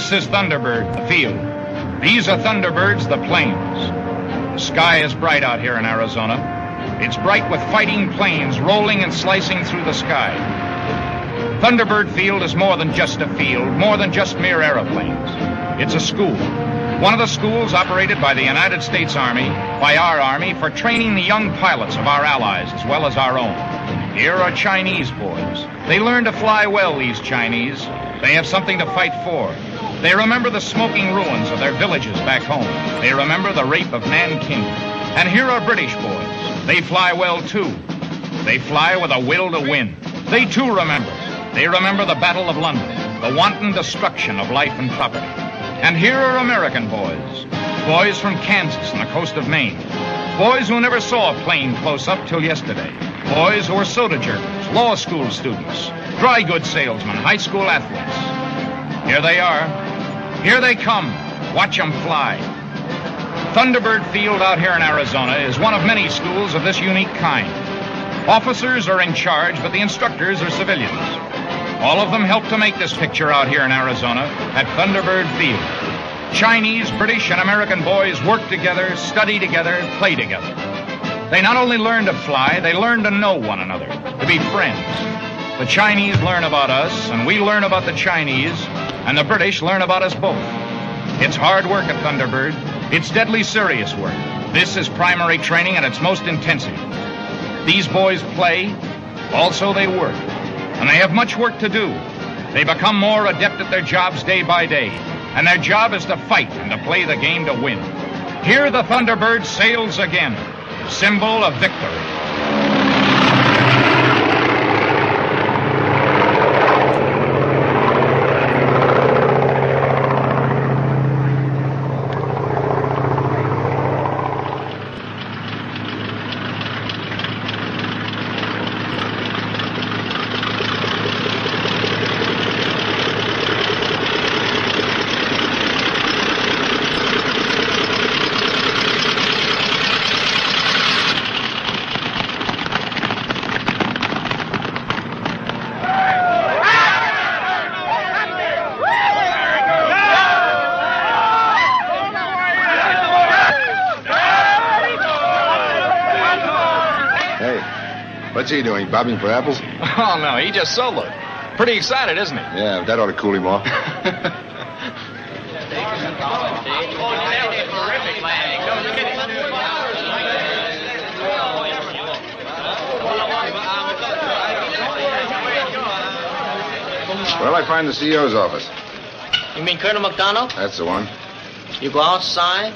This is Thunderbird, the field. These are Thunderbirds, the plains. The sky is bright out here in Arizona. It's bright with fighting planes rolling and slicing through the sky. Thunderbird Field is more than just a field, more than just mere aeroplanes. It's a school. One of the schools operated by the United States Army, by our Army, for training the young pilots of our allies as well as our own. Here are Chinese boys. They learn to fly well, these Chinese. They have something to fight for. They remember the smoking ruins of their villages back home. They remember the rape of Nanking. And here are British boys. They fly well, too. They fly with a will to win. They, too, remember. They remember the Battle of London, the wanton destruction of life and property. And here are American boys. Boys from Kansas and the coast of Maine. Boys who never saw a plane close up till yesterday. Boys who were soda jerkers, law school students, dry goods salesmen, high school athletes. Here they are. Here they come. Watch them fly. Thunderbird Field out here in Arizona is one of many schools of this unique kind. Officers are in charge, but the instructors are civilians. All of them help to make this picture out here in Arizona at Thunderbird Field. Chinese, British, and American boys work together, study together, play together. They not only learn to fly, they learn to know one another, to be friends. The Chinese learn about us, and we learn about the Chinese, and the British learn about us both. It's hard work at Thunderbird. It's deadly serious work. This is primary training at its most intensive. These boys play, also they work. And they have much work to do. They become more adept at their jobs day by day. And their job is to fight and to play the game to win. Here the Thunderbird sails again, symbol of victory. What's he doing, bobbing for apples? Oh, no, he just soloed. Pretty excited, isn't he? Yeah, that ought to cool him off. Where'll I find the CEO's office? You mean Colonel McDonald? That's the one. You go outside,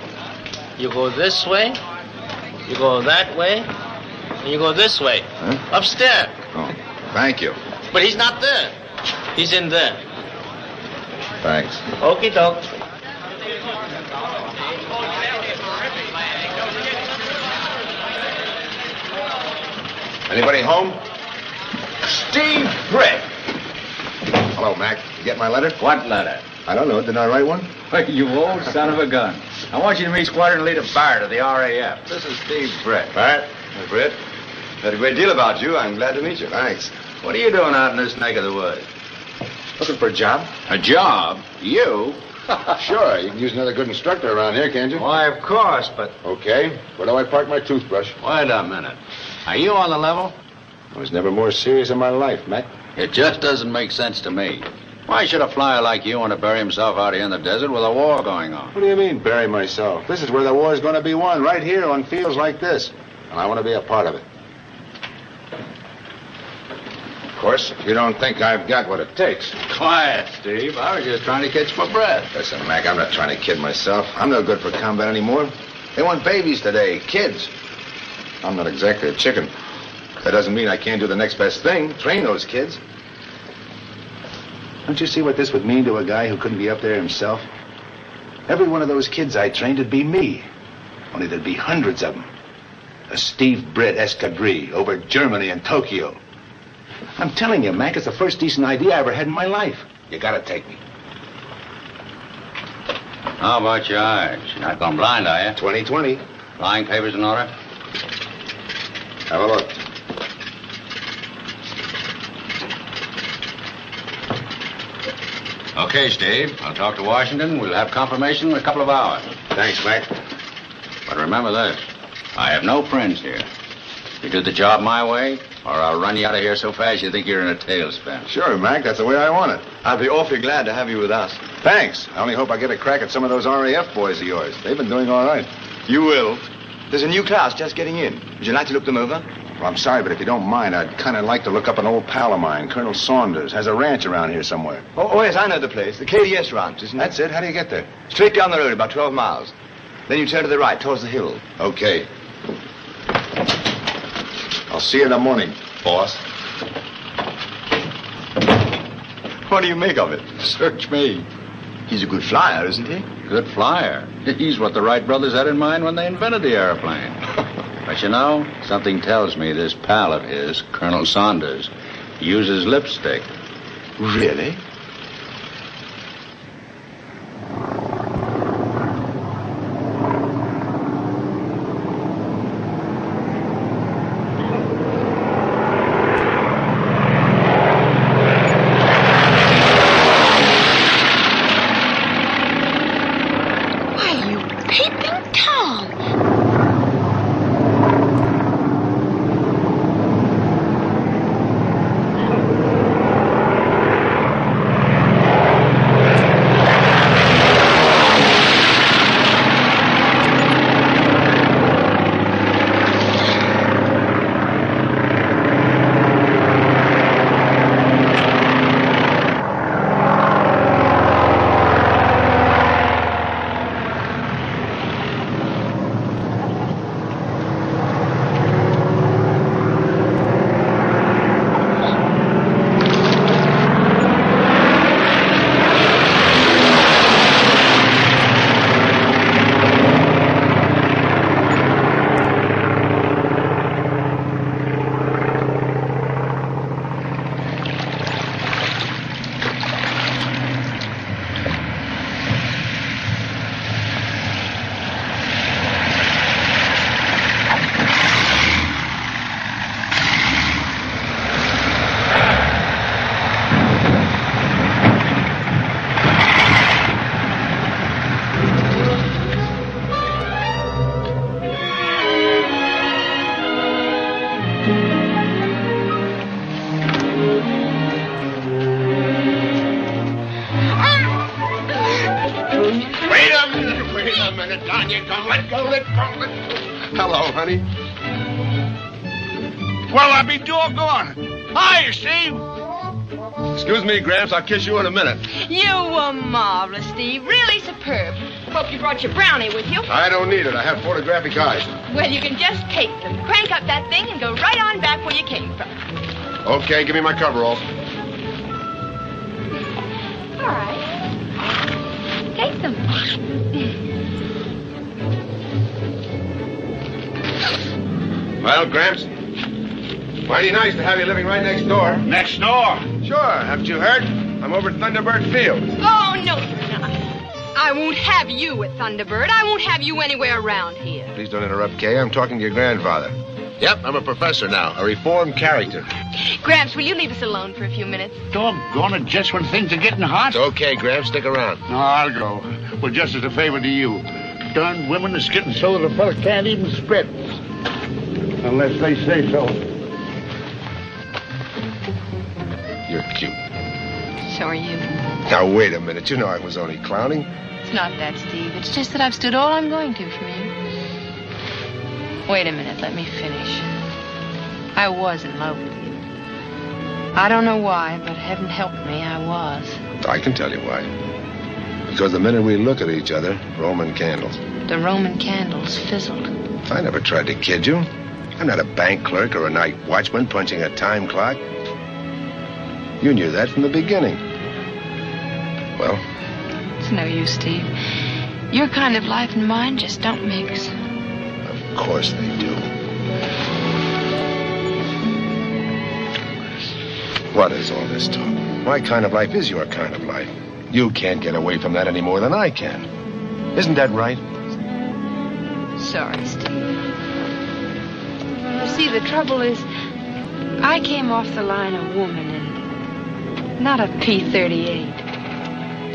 you go this way, you go that way, and you go this way. Huh? Upstairs. Oh, thank you. But he's not there. He's in there. Thanks. Okie doke. Anybody home? Steve Britt. Hello, Mac. You get my letter? What letter? I don't know. Didn't I write one? You old son of a gun. I want you to meet Squadron Leader Bard of the RAF. This is Steve Britt. All right. Britt. Heard a great deal about you. I'm glad to meet you. Thanks. What are you doing out in this neck of the woods? Looking for a job? A job? You? Sure. You can use another good instructor around here, can't you? Why, of course, but... Okay. Where do I park my toothbrush? Wait a minute. Are you on the level? I was never more serious in my life, Mac. It just doesn't make sense to me. Why should a flyer like you want to bury himself out here in the desert with a war going on? What do you mean, bury myself? This is where the war's going to be won, right here on fields like this. And I want to be a part of it. Of course, you don't think I've got what it takes. Quiet, Steve. I was just trying to catch my breath. Listen, Mac, I'm not trying to kid myself. I'm no good for combat anymore. They want babies today, kids. I'm not exactly a chicken. That doesn't mean I can't do the next best thing, train those kids. Don't you see what this would mean to a guy who couldn't be up there himself? Every one of those kids I trained would be me. Only there'd be hundreds of them. A Steve Britt escadrille over Germany and Tokyo. I'm telling you, Mac, it's the first decent idea I ever had in my life. You gotta take me. How about your eyes? You're not going blind, are you? 20/20. Flying papers in order? Have a look. Okay, Steve. I'll talk to Washington. We'll have confirmation in a couple of hours. Thanks, Mac. But remember this. I have no friends here. You do the job my way, or I'll run you out of here so fast you think you're in a tailspin. Sure, Mac. That's the way I want it. I'd be awfully glad to have you with us. Thanks. I only hope I get a crack at some of those RAF boys of yours. They've been doing all right. You will. There's a new class just getting in. Would you like to look them over? Well, I'm sorry, but if you don't mind, I'd kind of like to look up an old pal of mine, Colonel Saunders. Has a ranch around here somewhere. Oh, yes, I know the place. The KDS ranch, isn't it? That's it. How do you get there? Straight down the road, about 12 miles. Then you turn to the right, towards the hill. Okay. I'll see you in the morning, boss. What do you make of it? Search me. He's a good flyer, isn't he? Good flyer. He's what the Wright brothers had in mind when they invented the airplane. But you know, something tells me this pal of his, Colonel Saunders, uses lipstick. Really? Hello, honey. Well, I'll be doggone. Hi, Steve. Excuse me, Gramps. I'll kiss you in a minute. You were marvelous, Steve. Really superb. Hope you brought your brownie with you. I don't need it. I have photographic eyes. Well, you can just take them. Crank up that thing and go right on back where you came from. Okay, give me my coveralls. All right. Take them. Well, Gramps, mighty nice to have you living right next door. Next door. Sure. Haven't you heard? I'm over at Thunderbird Field. Oh, no, you're not. I won't have you at Thunderbird. I won't have you anywhere around here. Please don't interrupt, Kay. I'm talking to your grandfather. Yep, I'm a professor now, a reformed character. Gramps, will you leave us alone for a few minutes? Doggone it, just when things are getting hot. It's okay, Gramps. Stick around. No, I'll go. Well, just as a favor to you. Darn women is getting so that a fella can't even spit. Unless they say so. You're cute. So are you. Now, wait a minute. You know I was only clowning. It's not that, Steve. It's just that I've stood all I'm going to from you. Wait a minute. Let me finish. I was in love with you. I don't know why, but heaven helped me, I was. I can tell you why. Because the minute we look at each other, Roman candles. The Roman candles fizzled. I never tried to kid you. I'm not a bank clerk or a night watchman punching a time clock. You knew that from the beginning. Well? It's no use, Steve. Your kind of life and mine just don't mix. Of course they do. What is all this talk? My kind of life is your kind of life. You can't get away from that any more than I can. Isn't that right? Sorry, Steve. You see, the trouble is, I came off the line a woman and not a P-38.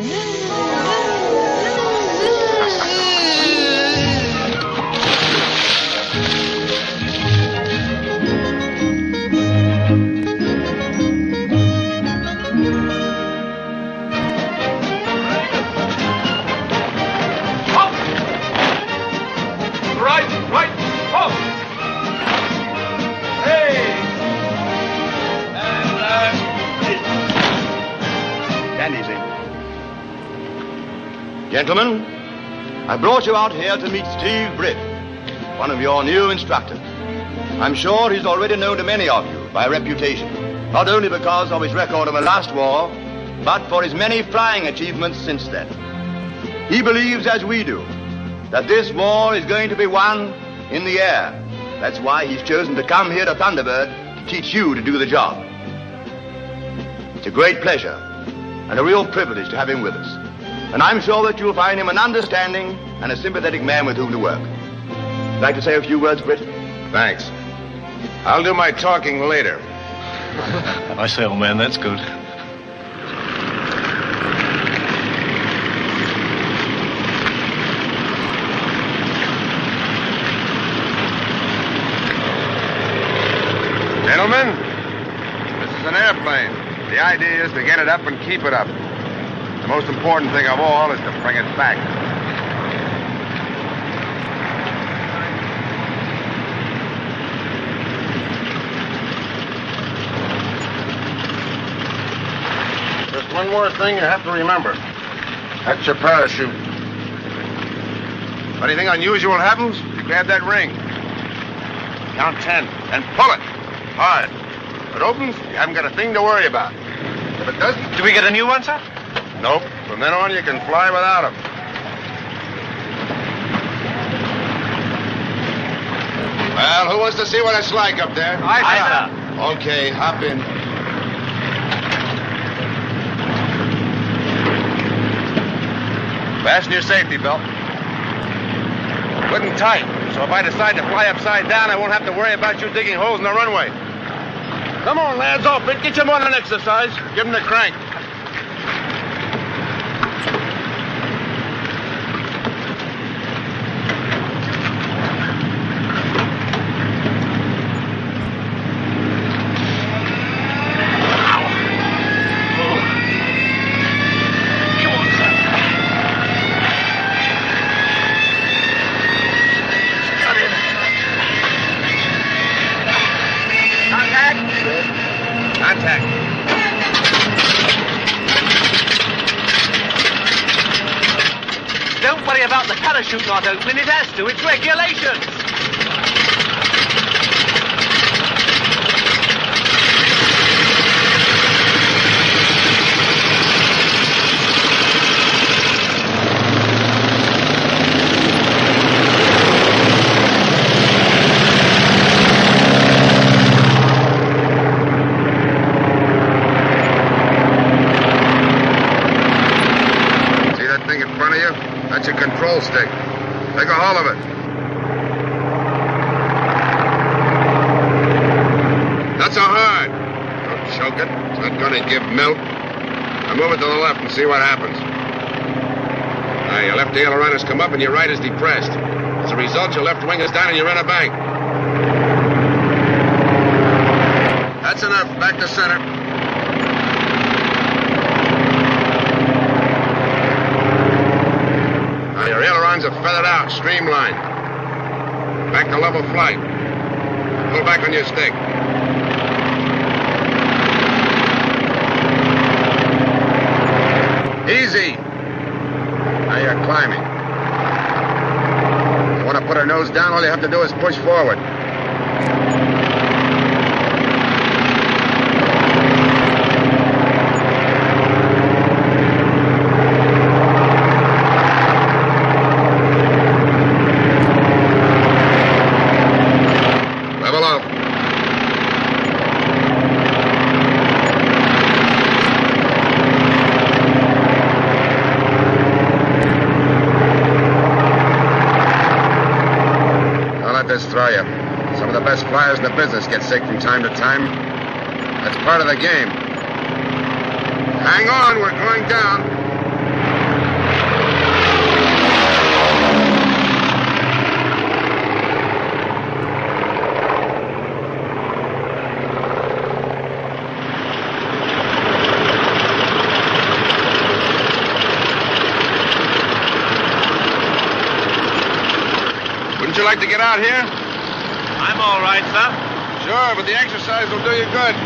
Gentlemen, I brought you out here to meet Steve Britt, one of your new instructors. I'm sure he's already known to many of you by reputation, not only because of his record of the last war, but for his many flying achievements since then. He believes, as we do, that this war is going to be won in the air. That's why he's chosen to come here to Thunderbird to teach you to do the job. It's a great pleasure and a real privilege to have him with us. And I'm sure that you'll find him an understanding and a sympathetic man with whom to work. Would you like to say a few words, Britt? Thanks. I'll do my talking later. I say, old man, that's good. Gentlemen, this is an airplane. The idea is to get it up and keep it up. The most important thing of all is to bring it back. Just one more thing you have to remember. That's your parachute. If anything unusual happens, you grab that ring. Count 10 and pull it. Hard. If it opens, you haven't got a thing to worry about. If it doesn't... Do we get a new one, sir? Nope. From then on, you can fly without them. Well, who wants to see what it's like up there? Aye, sir. Okay, hop in. Fasten your safety belt. Good and tight. So if I decide to fly upside down, I won't have to worry about you digging holes in the runway. Come on, lads, off it. Get your morning exercise. Give them the crank. Parachute not open, it has to. It's regulations. See that thing in front of you? That's your control stick. Take a hold of it. Not so hard. Don't choke it. It's not going to give milk. Now move it to the left and see what happens. Now, your left aileron has come up and your right is depressed. As a result, your left wing is down and you're in a bank. That's enough. Back to center. Now, your ailerons are feathered out, streamlined. Back to level flight. Pull back on your stick. Easy. Now you're climbing. You want to put her nose down, all you have to do is push forward. Level off. This throw you. Some of the best flyers in the business get sick from time to time. That's part of the game. Hang on, we're going down. like to get out here? I'm all right, sir. Sure, but the exercise will do you good.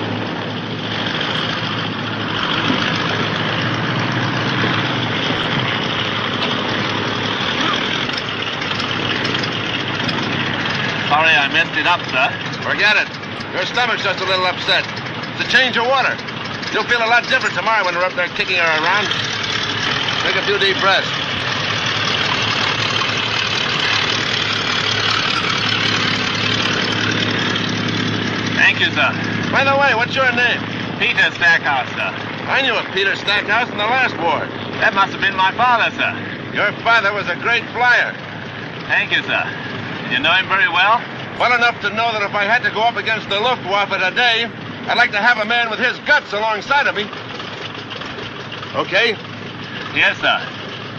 Sorry I messed it up, sir. Forget it. Your stomach's just a little upset. It's a change of water. You'll feel a lot different tomorrow when we're up there kicking her around. Take a few deep breaths. Thank you, sir. By the way, what's your name? Peter Stackhouse, sir. I knew a Peter Stackhouse in the last war. That must have been my father, sir. Your father was a great flyer. Thank you, sir. Did you know him very well? Well enough to know that if I had to go up against the Luftwaffe today, I'd like to have a man with his guts alongside of me. Okay? Yes, sir.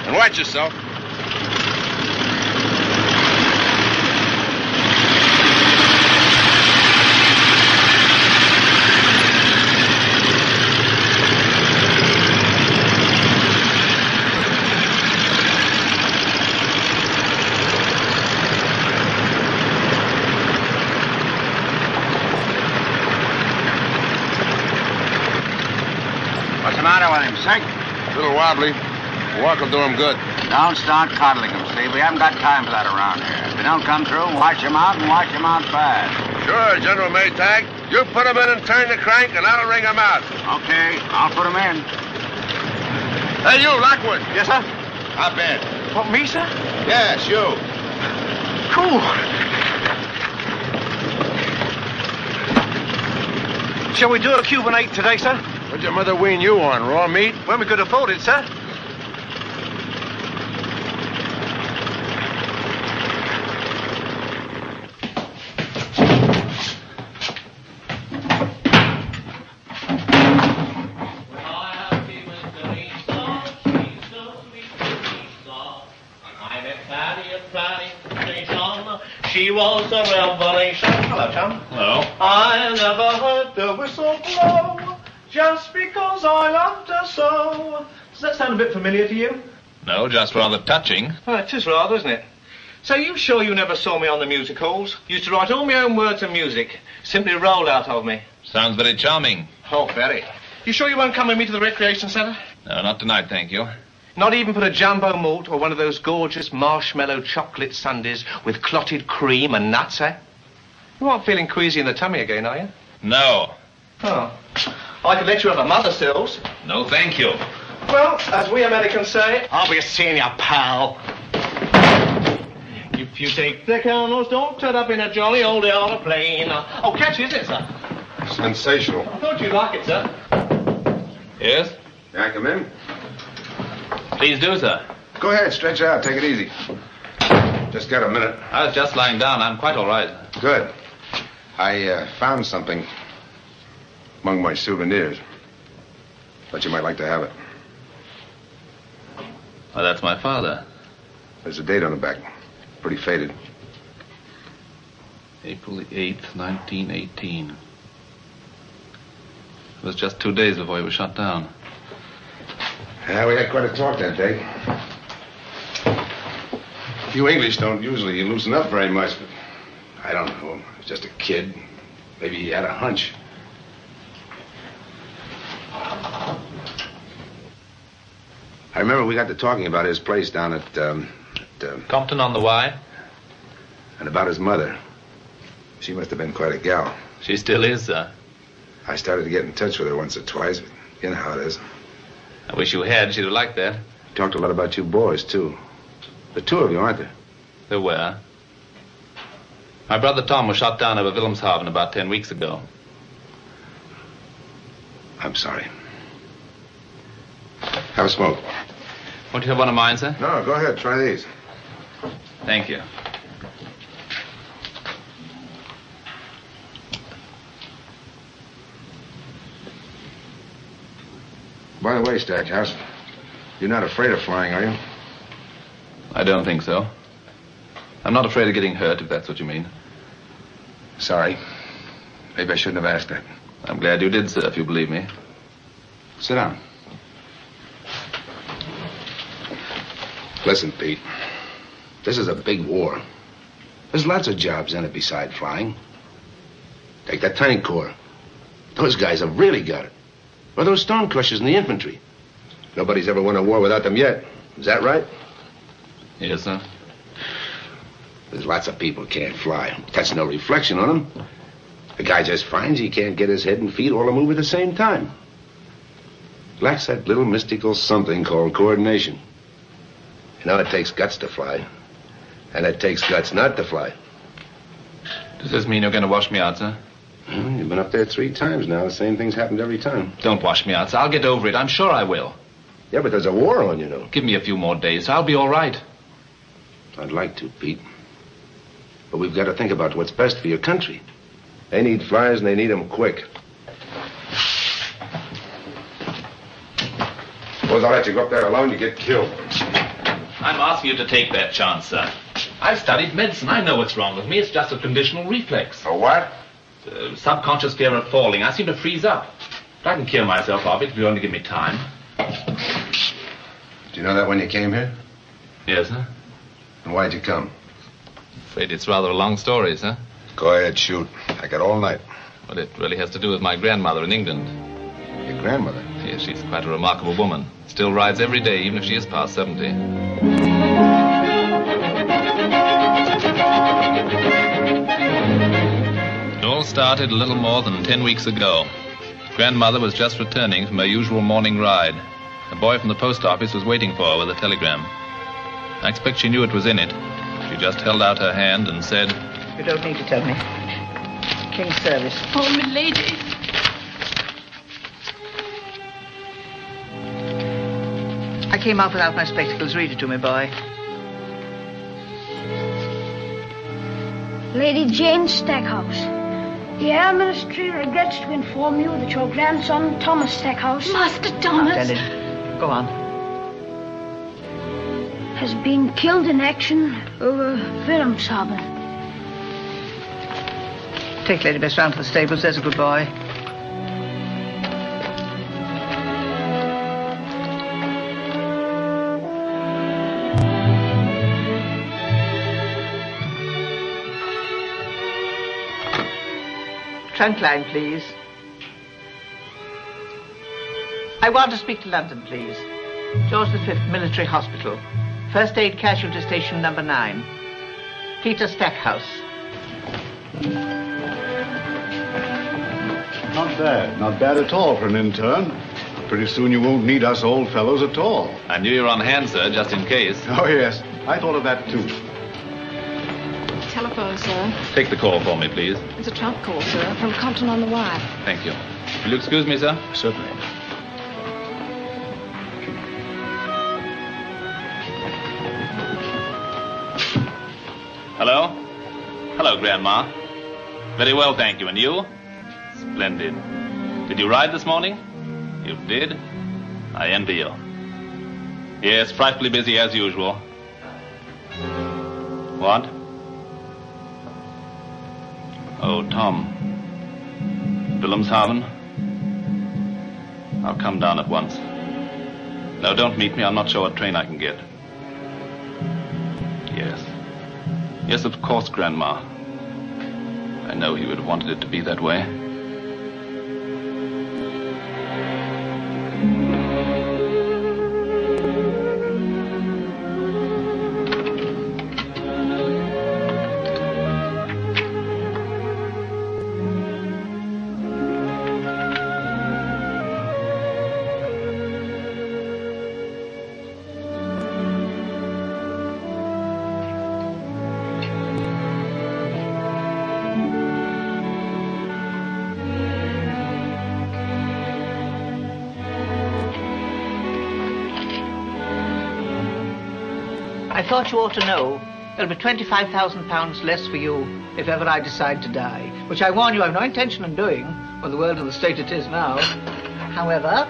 And watch yourself. What's the matter with him, sick? A little wobbly. A walk will do him good. Don't start coddling him, Steve. We haven't got time for that around here. If they don't come through, wash him out and wash him out fast. Sure, General Maytag. You put him in and turn the crank, and I'll ring him out. Okay, I'll put him in. Hey, you, Lockwood. Yes, sir? Hop in. What, me, sir? Yes, you. Cool. Shall we do a Cuban 8 today, sir? What'd your mother wean you on, raw meat? When we could afford it, sir. She was a revelation. Hello, chum. Hello. I never heard the whistle blow just because I loved her so. Does that sound a bit familiar to you? No, just rather touching. Well, it is rather, isn't it? So you sure you never saw me on the music halls? Used to write all my own words and music. Simply rolled out of me. Sounds very charming. Oh, very. You sure you won't come with me to the recreation centre? No, not tonight, thank you. Not even for a jumbo malt or one of those gorgeous marshmallow chocolate sundaes with clotted cream and nuts, eh? You aren't feeling queasy in the tummy again, are you? No. Oh. I could let you have a mother sills. No, thank you. Well, as we Americans say, I'll be seeing you, pal. If you take the candles, don't turn up in a jolly old aeroplane. Oh, catchy, isn't it, sir? Sensational. I thought you'd like it, sir. Yes? May I come in? Please do, sir. Go ahead, stretch out. Take it easy. Just got a minute. I was just lying down. I'm quite all right. Good. I found something among my souvenirs. Thought you might like to have it. Well, that's my father. There's a date on the back. Pretty faded. April the 8th, 1918. It was just 2 days before he was shot down. Yeah, we had quite a talk that day. You English don't usually loosen up very much, but I don't know. He was just a kid. Maybe he had a hunch. I remember we got to talking about his place down at Compton on the Y? and about his mother. She must have been quite a gal. She still is, sir. I started to get in touch with her once or twice, but you know how it is. I wish you had. She'd have liked that. Talked a lot about you boys, too. The two of you, aren't there? There were. My brother Tom was shot down over Wilhelmshaven about 10 weeks ago. I'm sorry. Have a smoke. Won't you have one of mine, sir? No, go ahead. Try these. Thank you. By the way, Stackhouse, you're not afraid of flying, are you? I don't think so. I'm not afraid of getting hurt, if that's what you mean. Sorry. Maybe I shouldn't have asked that. I'm glad you did, sir, if you believe me. Sit down. Listen, Pete. This is a big war. There's lots of jobs in it beside flying. Take that tank corps. Those guys have really got it. Or those storm crushers in the infantry. Nobody's ever won a war without them yet. Is that right? Yes, sir. There's lots of people who can't fly. That's no reflection on them. The guy just finds he can't get his head and feet all to move at the same time. Lacks that little mystical something called coordination. You know, it takes guts to fly. And it takes guts not to fly. Does this mean you're going to wash me out, sir? Well, you've been up there 3 times now. The same thing's happened every time. Don't wash me out, sir. I'll get over it. I'm sure I will. Yeah, but there's a war on, you know. Give me a few more days. I'll be all right. I'd like to, Pete. But we've got to think about what's best for your country. They need flyers, and they need them quick. Suppose I'll let you go up there alone, you get killed. I'm asking you to take that chance, sir. I've studied medicine. I know what's wrong with me. It's just a conditional reflex. A what? Subconscious fear of falling. I seem to freeze up. But I can cure myself of it if you only give me time. Do you know that when you came here? Yes, sir. And why'd you come? Afraid it's rather a long story, sir. Go ahead, shoot. I got all night. Well, it really has to do with my grandmother in England. Your grandmother? Yes, she's quite a remarkable woman. Still rides every day, even if she is past 70. It all started a little more than 10 weeks ago. Grandmother was just returning from her usual morning ride. A boy from the post office was waiting for her with a telegram. I expect she knew it was in it. She just held out her hand and said, "You don't need to tell me. King's service." Oh, my lady. I came out without my spectacles. Read it to me, boy. Lady Jane Stackhouse. The Air Ministry regrets to inform you that your grandson, Thomas Stackhouse... Master Thomas? Tell him. Go on. ...has been killed in action over Wilhelmshaven. Take Lady Bess round to the stables. There's a good boy. Trunk line, please. I want to speak to London, please. George V, Military Hospital. First Aid Casualty Station number 9. Peter Stackhouse. Not bad. Not bad at all for an intern. Pretty soon you won't need us old fellows at all. I knew you were on hand, sir, just in case. Oh, yes. I thought of that, too. Telephone, sir. Take the call for me, please. It's a trunk call, sir, from Compton on the Wire. Thank you. Will you excuse me, sir? Certainly. Hello? Hello, Grandma. Very well, thank you. And you? Splendid. Did you ride this morning? You did? I envy you. Yes, frightfully busy as usual. What? Oh, Tom. Wilhelmshaven? I'll come down at once. No, don't meet me. I'm not sure what train I can get. Yes. Yes, of course, Grandma. I know he would have wanted it to be that way. I thought you ought to know there'll be £25,000 less for you if ever I decide to die, which I warn you I've no intention of doing when the world in the state it is now. However,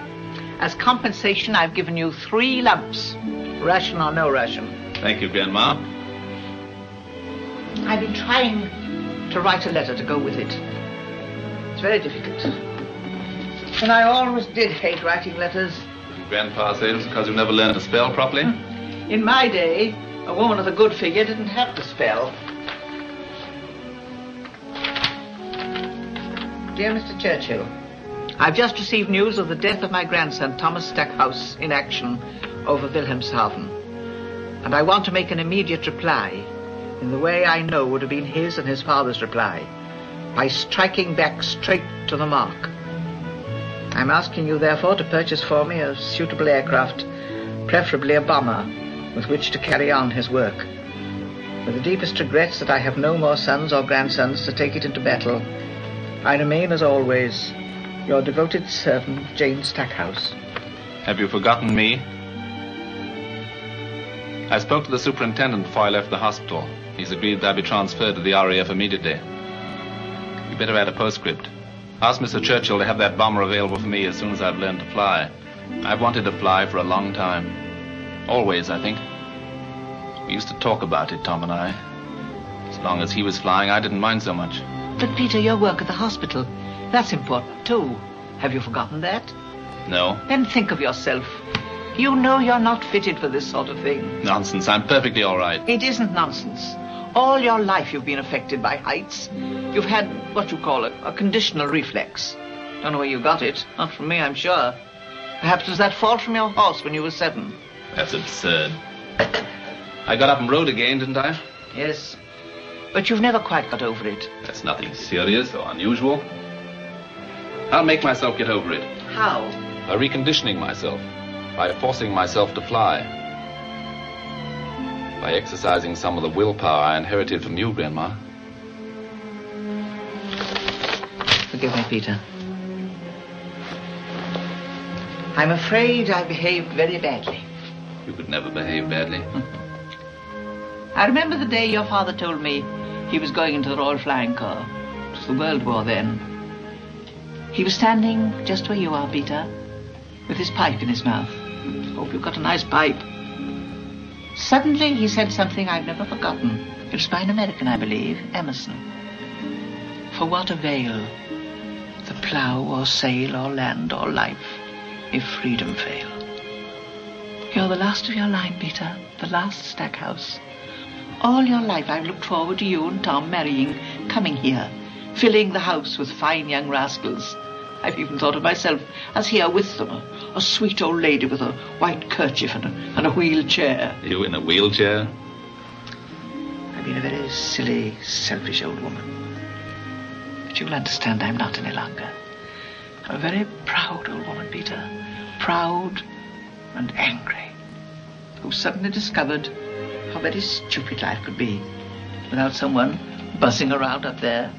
as compensation, I've given you 3 lumps, ration or no ration. Thank you, Grandma. I've been trying to write a letter to go with it. It's very difficult. And I always did hate writing letters. Grandpa says because you never learned to spell properly? In my day, a woman with a good figure didn't have to spell. Dear Mr. Churchill, I've just received news of the death of my grandson, Thomas Stackhouse, in action over Wilhelmshaven. And I want to make an immediate reply in the way I know would have been his and his father's reply, by striking back straight to the mark. I'm asking you, therefore, to purchase for me a suitable aircraft, preferably a bomber, with which to carry on his work. With the deepest regrets that I have no more sons or grandsons to take it into battle, I remain, as always, your devoted servant, Jane Stackhouse. Have you forgotten me? I spoke to the superintendent before I left the hospital. He's agreed that I be transferred to the RAF immediately. You better add a postscript. Ask Mr. Churchill to have that bomber available for me as soon as I've learned to fly. I've wanted to fly for a long time. Always, I think. We used to talk about it, Tom and I. As long as he was flying, I didn't mind so much. But, Peter, your work at the hospital, that's important, too. Have you forgotten that? No. Then think of yourself. You know you're not fitted for this sort of thing. Nonsense. I'm perfectly all right. It isn't nonsense. All your life you've been affected by heights. You've had what you call a conditional reflex. Don't know where you got it. Not from me, I'm sure. Perhaps it was that fall from your horse when you were 7. That's absurd. I got up and rode again, didn't I? Yes. But you've never quite got over it. That's nothing serious or unusual. I'll make myself get over it. How? By reconditioning myself. By forcing myself to fly. By exercising some of the willpower I inherited from you, Grandma. Forgive me, Peter. I'm afraid I behaved very badly. You could never behave badly. I remember the day your father told me he was going into the Royal Flying Corps. It was the World War then. He was standing just where you are, Peter, with his pipe in his mouth. Hope you've got a nice pipe. Suddenly he said something I've never forgotten. It was by an American, I believe, Emerson. For what avail the plough or sail or land or life if freedom fail? You're the last of your line, Peter, the last Stackhouse. All your life I've looked forward to you and Tom marrying, coming here, filling the house with fine young rascals. I've even thought of myself as here with them, a sweet old lady with a white kerchief and a wheelchair. You in a wheelchair? I've been a very silly, selfish old woman. But you'll understand I'm not any longer. I'm a very proud old woman, Peter. Proud and angry. Who suddenly discovered how very stupid life could be without someone buzzing around up there.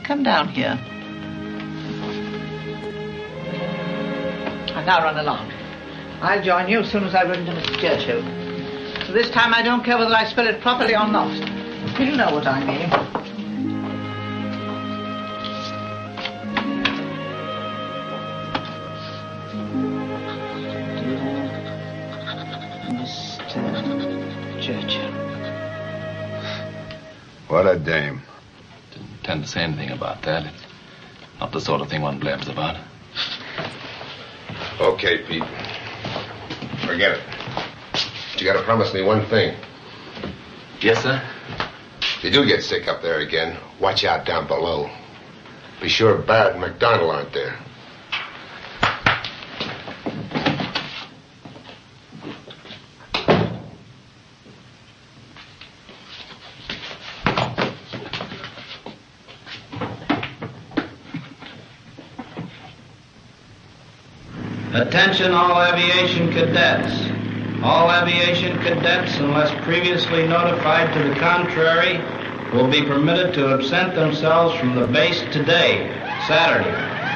Come down here. I'll now run along. I'll join you as soon as I've written to Mr. Churchill. So this time I don't care whether I spell it properly or not. You know what I mean. Mr. Churchill. What a dame. Didn't intend to say anything about that. It's not the sort of thing one blabs about. Okay, Pete. Forget it. But you gotta promise me one thing. Yes, sir? If you do get sick up there again, watch out down below. Be sure Barrett and McDonald aren't there. Attention all aviation cadets. All aviation cadets, unless previously notified to the contrary, will be permitted to absent themselves from the base today, Saturday,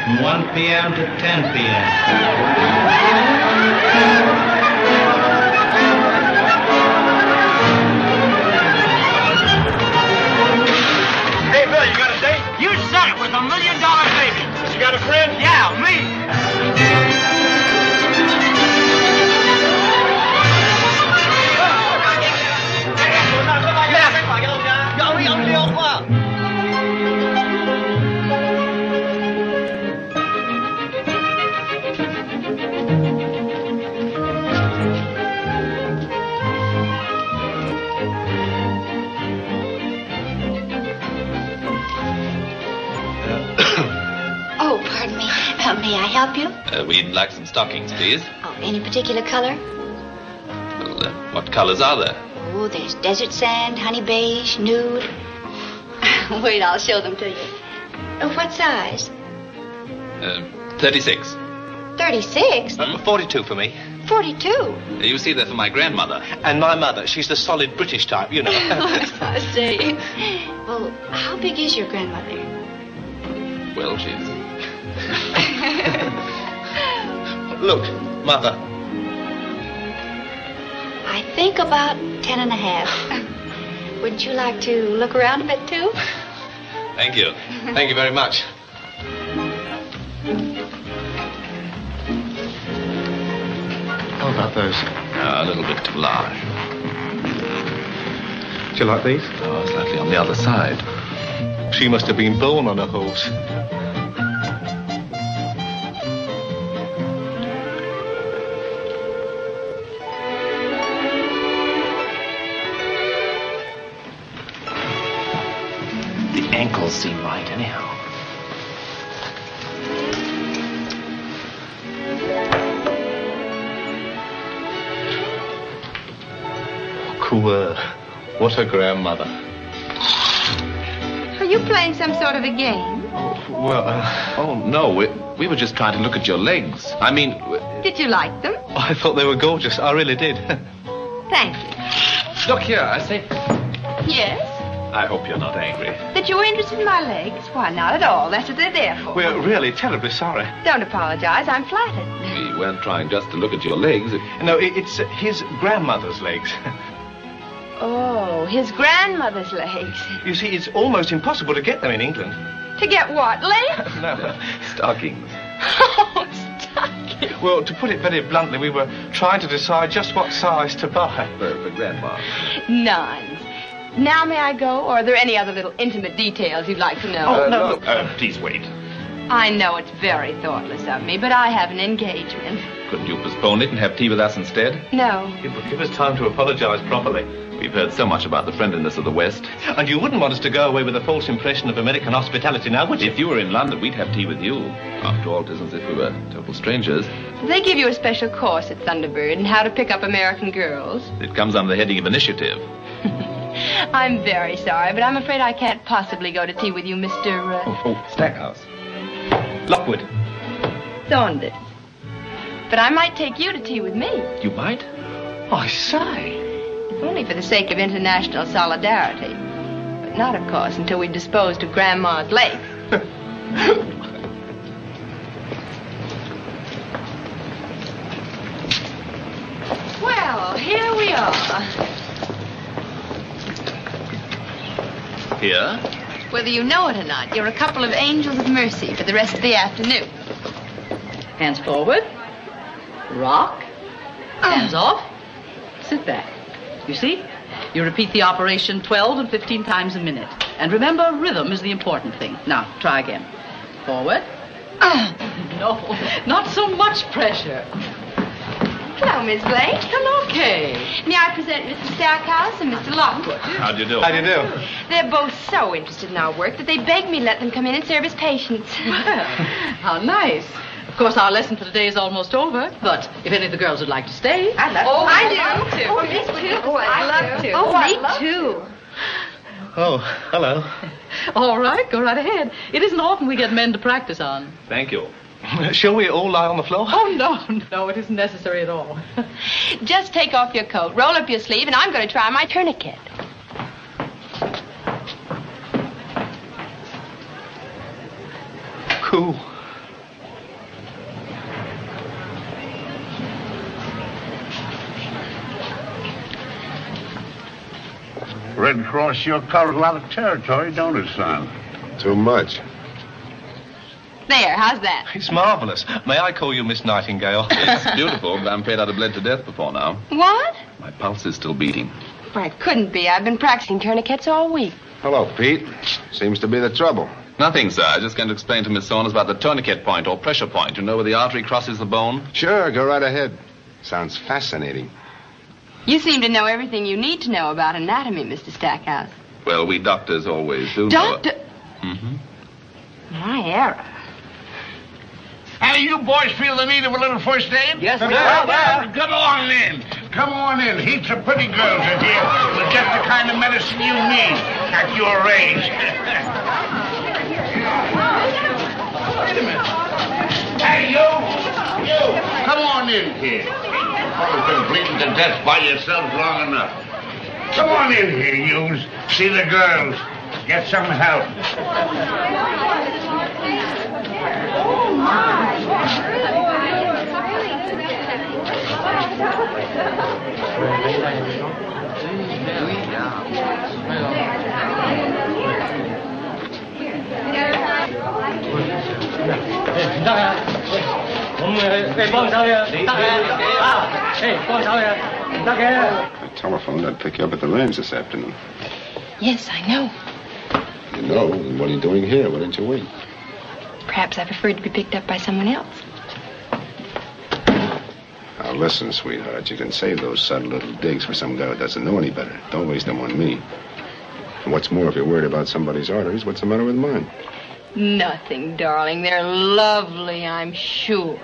from 1 p.m. to 10 p.m. Hey, Bill, you got a date? You said it with $1 million savings. You got a friend? Yeah, me. help you? We'd like some stockings, please. Oh, any particular color? Well, what colors are there? Oh, there's desert sand, honey beige, nude. Wait, I'll show them to you. Oh, what size? 36. 36? 42 for me. 42? You see, they're for my grandmother. And my mother. She's the solid British type, you know. I see. Well, how big is your grandmother? Well, she's... Look, Mother. I think about 10 and a half. Wouldn't you like to look around a bit, too? Thank you. Thank you very much. How about those? A little bit too large. Do you like these? Oh, slightly on the other side. She must have been born on a horse. The ankles seem right, anyhow. Cool. What a grandmother. Are you playing some sort of a game? Oh, no. We were just trying to look at your legs. I mean... Did you like them? I thought they were gorgeous. I really did. Thank you. Look here, I say. Yes? I hope you're not angry. That you're interested in my legs? Why, not at all. That's what they're there for. We're really terribly sorry. Don't apologize. I'm flattered. We weren't trying just to look at your legs. No, it's his grandmother's legs. Oh, his grandmother's legs. You see, it's almost impossible to get them in England. To get what, legs? No. Stockings. Oh, stockings. Well, to put it very bluntly, we were trying to decide just what size to buy. For Grandma. Nuns. Now may I go, or are there any other little intimate details you'd like to know? No. Please wait. I know it's very thoughtless of me, but I have an engagement. Couldn't you postpone it and have tea with us instead? No. It would give us time to apologize properly. We've heard so much about the friendliness of the West. And you wouldn't want us to go away with a false impression of American hospitality now, would you? If you were in London, we'd have tea with you. After all, it isn't as if we were total strangers. They give you a special course at Thunderbird on how to pick up American girls. It comes under the heading of initiative. I'm very sorry, but I'm afraid I can't possibly go to tea with you, Mr. Stackhouse. Lockwood. Saunders. But I might take you to tea with me. You might? I say. If only for the sake of international solidarity. But not, of course, until we've disposed of Grandma's legs. Well, here we are. Here? Whether you know it or not, you're a couple of angels of mercy for the rest of the afternoon. Hands forward. Rock. Hands off. Sit back. You see? You repeat the operation 12 and 15 times a minute. And remember, rhythm is the important thing. Now, try again. Forward. No, not so much pressure. Hello, Miss Blake. Hello, Kay. May I present Mr. Stackhouse and Mr. Lockwood? How do you do? How do you do? They're both so interested in our work that they begged me let them come in and serve as patients. Well, how nice. Of course, our lesson for today is almost over, but if any of the girls would like to stay... I'd love to. Oh, I love do. to. Oh, me too. Oh, I'd love to. Oh, me too. Oh, hello. All right, go right ahead. It isn't often we get men to practice on. Thank you. Shall we all lie on the floor? Oh, no, it isn't necessary at all. Just take off your coat, roll up your sleeve, and I'm going to try my tourniquet. Cool. Red Cross sure covers a lot of territory, don't it, son? Too much. There, how's that? It's marvelous. May I call you Miss Nightingale? It's beautiful, but I'm afraid I'd have bled to death before now. What? My pulse is still beating. Well, it couldn't be. I've been practicing tourniquets all week. Hello, Pete. Seems to be the trouble. Nothing, sir. I was just going to explain to Miss Saunders about the tourniquet point or pressure point. You know where the artery crosses the bone? Sure, go right ahead. Sounds fascinating. You seem to know everything you need to know about anatomy, Mr. Stackhouse. Well, we doctors always do Doctor? know it. Mm-hmm. My error. Hey, you boys feel the need of a little first aid? Yes, sir. Well, come on in. Come on in. Heaps of pretty girls are here with just the kind of medicine you need at your age. Wait a minute. Hey, you! Come on in here. You've been bleeding to death by yourselves long enough. Come on in here, yous. See the girls. Get some help. Oh, my. I telephoned. I'd pick you up at the ranch this afternoon. Yes, I know. You know, then what are you doing here? Why didn't you wait? Perhaps I preferred to be picked up by someone else. Now, listen, sweetheart. You can save those subtle little digs for some guy who doesn't know any better. Don't waste them on me. And what's more, if you're worried about somebody's arteries, what's the matter with mine? Nothing, darling. They're lovely, I'm sure.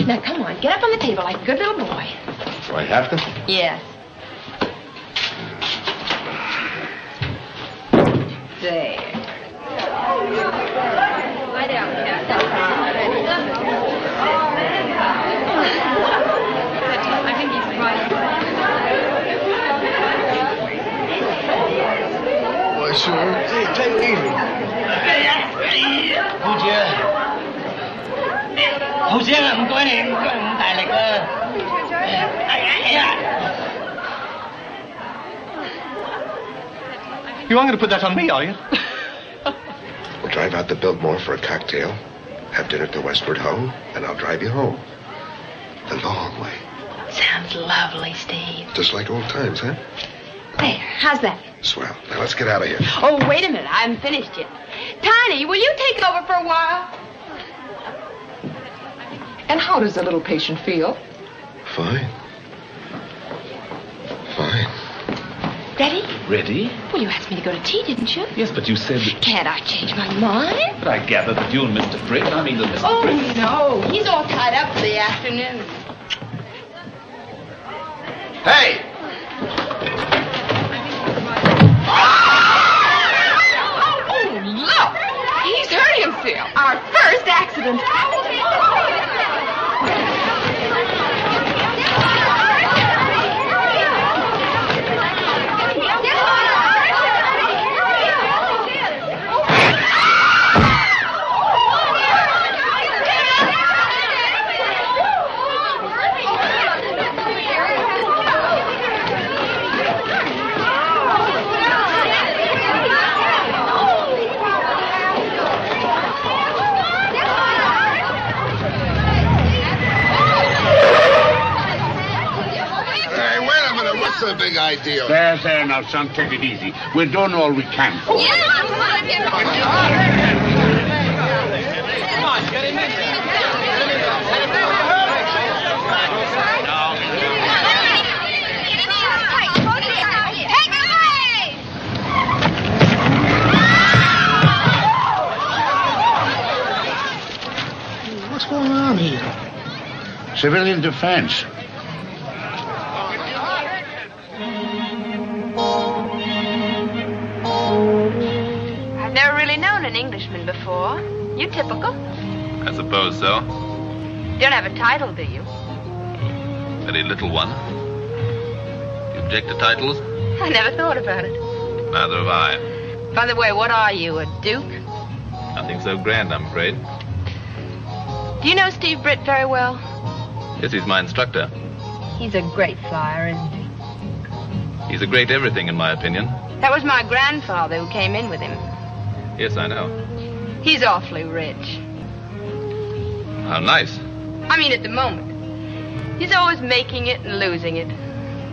Now, come on. Get up on the table like a good little boy. Do I have to? Yes. There. Lie down. I think he's right. Well, sure. Hey, take it easy. You aren't going to put that on me, are you? We'll drive out to Biltmore for a cocktail, have dinner at the Westward Ho, and I'll drive you home. The long way. Sounds lovely, Steve. Just like old times, huh? There, how's that? Swell. Now let's get out of here. Oh, wait a minute. I haven't finished yet. Tiny, will you take over for a while? And how does the little patient feel? Fine. Fine. Ready? Ready? Well, you asked me to go to tea, didn't you? Yes, but you said that... Can't I change my mind? But I gather that you and Mr. Britt, I mean that Mr. Oh, Britt... no. He's all tied up for the afternoon. Hey! Oh, look! He's hurt himself. Our first accident. What's the big idea? There, now, son, take it easy. We're doing all we can for you. Come on, get in there. What's going on here? Civilian defense. I've never really known an Englishman before. You typical? I suppose so. You don't have a title, do you? Very little one. You object to titles? I never thought about it. Neither have I. By the way, what are you, a duke? Nothing so grand, I'm afraid. Do you know Steve Britt very well? Yes, he's my instructor. He's a great flyer, isn't he? He's a great everything, in my opinion. That was my grandfather who came in with him. Yes, I know. He's awfully rich. How nice. I mean, at the moment. He's always making it and losing it.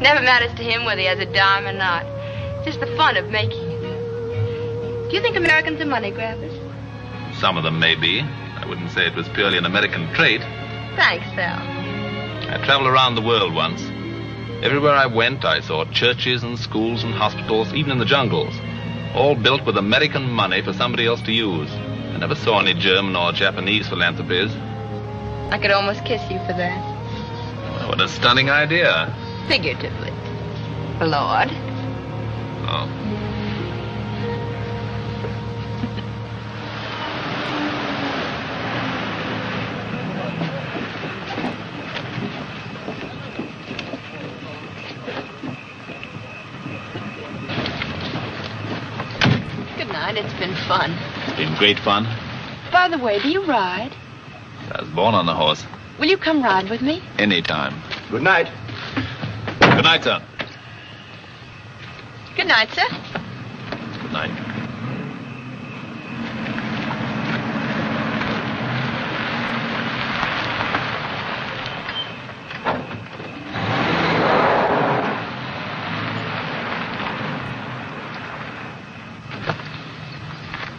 Never matters to him whether he has a dime or not. Just the fun of making it. Do you think Americans are money grabbers? Some of them may be. I wouldn't say it was purely an American trait. Thanks, Sal. I traveled around the world once. Everywhere I went, I saw churches and schools and hospitals, even in the jungles, all built with American money for somebody else to use. I never saw any German or Japanese philanthropies. I could almost kiss you for that. Well, what a stunning idea. Figuratively. Lord. Oh. Good night. It's been fun. It's been great fun. By the way, do you ride? I was born on the horse. Will you come ride with me? Anytime. Good night. Good night, sir. Good night, sir. Good night.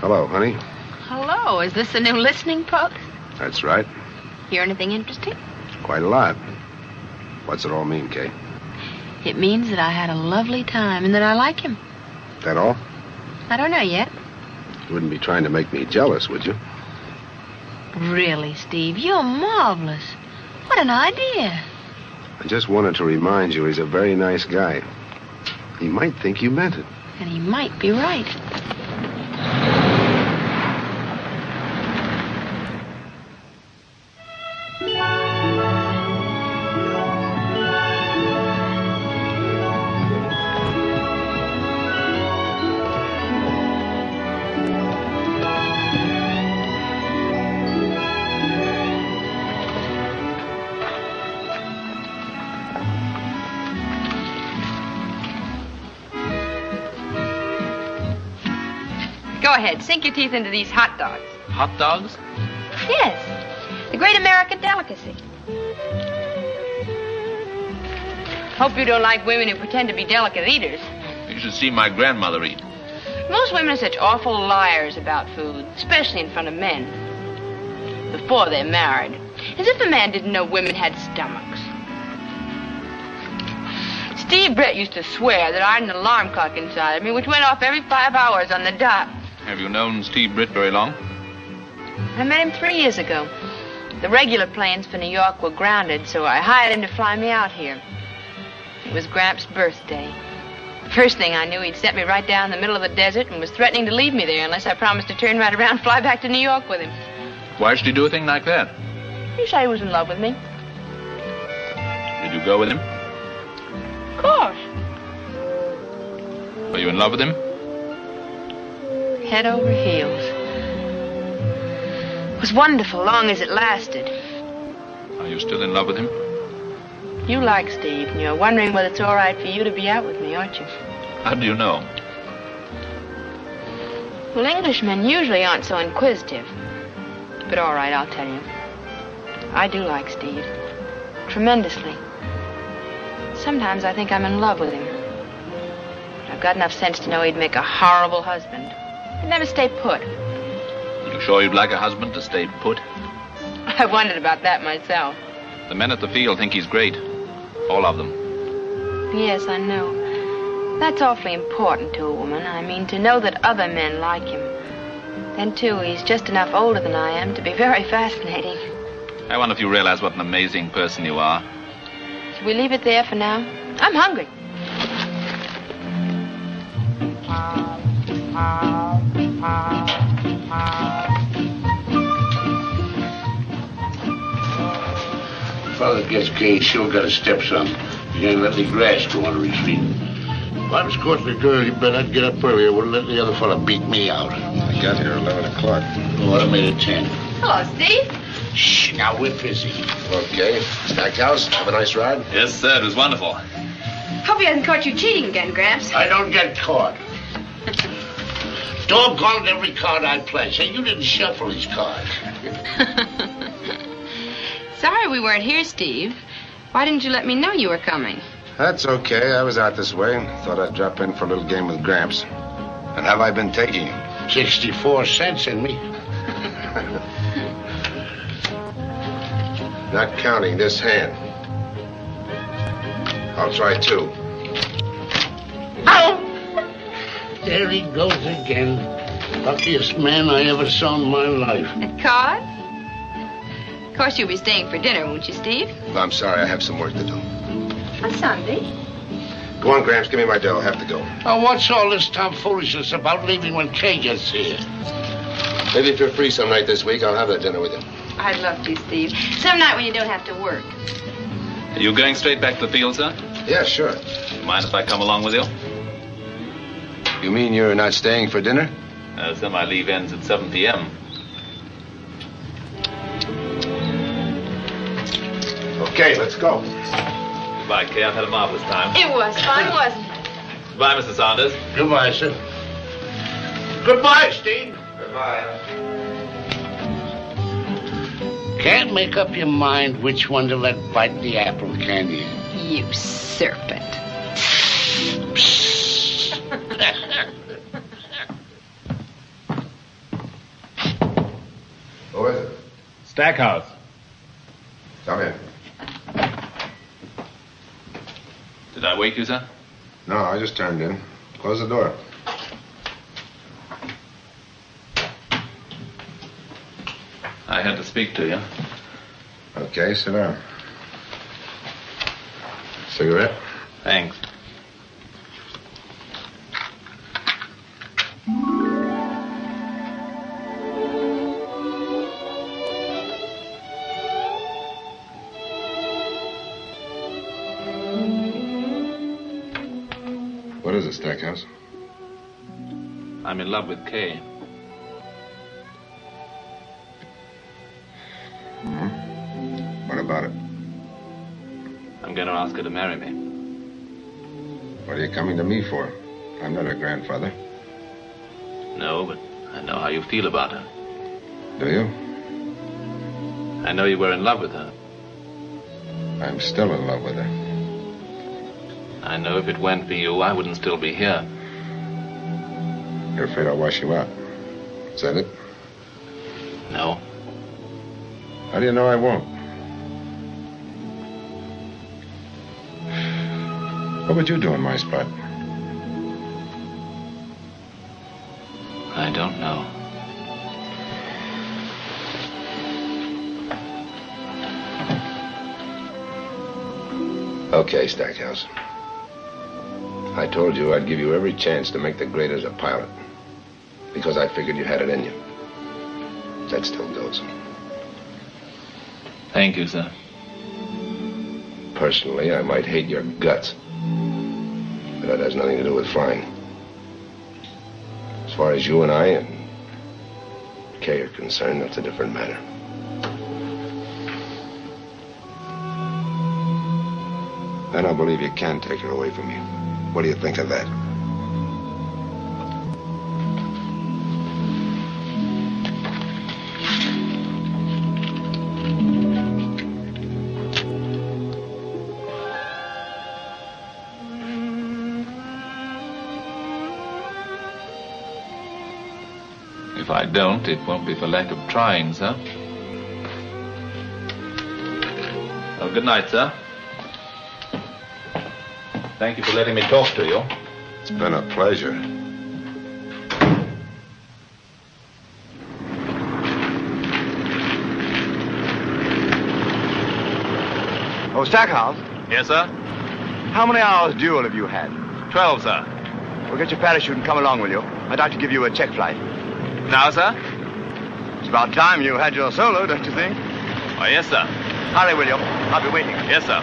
Hello, honey. Hello. Is this the new listening post? That's right. Hear anything interesting? Quite a lot. What's it all mean, Kay? It means that I had a lovely time and that I like him. That all? I don't know yet. You wouldn't be trying to make me jealous, would you? Really, Steve, you're marvelous. What an idea. I just wanted to remind you he's a very nice guy. He might think you meant it. And he might be right. Go ahead, sink your teeth into these hot dogs. Hot dogs? Yes, the great American delicacy. Hope you don't like women who pretend to be delicate eaters. You should see my grandmother eat. Most women are such awful liars about food, especially in front of men. Before they're married. As if a man didn't know women had stomachs. Steve Brett used to swear that I had an alarm clock inside of me, which went off every 5 hours on the dot. Have you known Steve Britt very long? I met him 3 years ago. The regular planes for New York were grounded, so I hired him to fly me out here. It was Gramps' birthday. First thing I knew, he'd set me right down in the middle of the desert and was threatening to leave me there unless I promised to turn right around and fly back to New York with him. Why should he do a thing like that? He said he was in love with me. Did you go with him? Of course. Were you in love with him? Head over heels. It was wonderful, long as it lasted. Are you still in love with him? You like Steve, and you're wondering whether it's all right for you to be out with me, aren't you? How do you know? Well, Englishmen usually aren't so inquisitive. But all right, I'll tell you. I do like Steve. Tremendously. Sometimes I think I'm in love with him. But I've got enough sense to know he'd make a horrible husband. He'd never stay put. You sure you'd like a husband to stay put? I wondered about that myself. The men at the field think he's great. All of them. Yes, I know. That's awfully important to a woman. I mean, to know that other men like him. Then, too, he's just enough older than I am to be very fascinating. I wonder if you realize what an amazing person you are. Shall we leave it there for now? I'm hungry. Father gets Kay, sure got a stepson. He ain't let any grass go under his feet. If I was courting a girl, you bet I'd get up earlier. Wouldn't let the other fella beat me out. I got here 11 o'clock. Oh, I made it 10. Hello, Steve. Shh, now we're busy. Okay. Stackhouse, have a nice ride? Yes, sir. It was wonderful. Hope he hasn't caught you cheating again, Gramps. I don't get caught. Doggone every card I play. Say, you didn't shuffle these cards. Sorry we weren't here, Steve. Why didn't you let me know you were coming? That's okay. I was out this way. Thought I'd drop in for a little game with Gramps. And have I been taking him? 64 cents in me. Not counting this hand. I'll try 2. Ow! There he goes again. Luckiest man I ever saw in my life. At cards? Of course, you'll be staying for dinner, won't you, Steve? Well, I'm sorry. I have some work to do. On Sunday. Go on, Gramps. Give me my dough. I have to go. Now, what's all this tomfoolishness about leaving when Kay gets here? Maybe if you're free some night this week, I'll have that dinner with you. I'd love to, Steve. Some night when you don't have to work. Are you going straight back to the field, sir? Yeah, sure. Mind if I come along with you? You mean you're not staying for dinner? Sir, my leave ends at 7 p.m. Okay, let's go. Goodbye, Kay. I've had a marvelous time. It was fun, wasn't it? Goodbye, Mr. Saunders. Goodbye, sir. Goodbye, Steve. Goodbye. Can't make up your mind which one to let bite the apple, can you? You serpent. Who is it? Stackhouse. Come in. Did I wake you, sir? No, I just turned in. Close the door. I had to speak to you. Okay, sit down. Cigarette? Thanks. What is it, Stackhouse? I'm in love with Kay. What about it? I'm going to ask her to marry me. What are you coming to me for? I'm not her grandfather. No, but I know how you feel about her. Do you? I know you were in love with her. I'm still in love with her. I know if it weren't for you, I wouldn't still be here. You're afraid I'll wash you out. Is that it? No. How do you know I won't? What would you do in my spot? I don't know. Okay, Stackhouse. I told you I'd give you every chance to make the grade as a pilot. Because I figured you had it in you. That still goes. Thank you, sir. Personally, I might hate your guts. But that has nothing to do with flying. As far as you and I and Kay are concerned, that's a different matter. Then I believe you can take her away from me. What do you think of that? If I don't, it won't be for lack of trying, sir. Well, good night, sir. Thank you for letting me talk to you. It's been a pleasure. Oh, Stackhouse? Yes, sir? How many hours duel have you had? 12, sir. Well, get your parachute and come along, will you? I'd like to give you a check flight. Now, sir? It's about time you had your solo, don't you think? Oh, yes, sir. Hurry, will you? I'll be waiting. Yes, sir.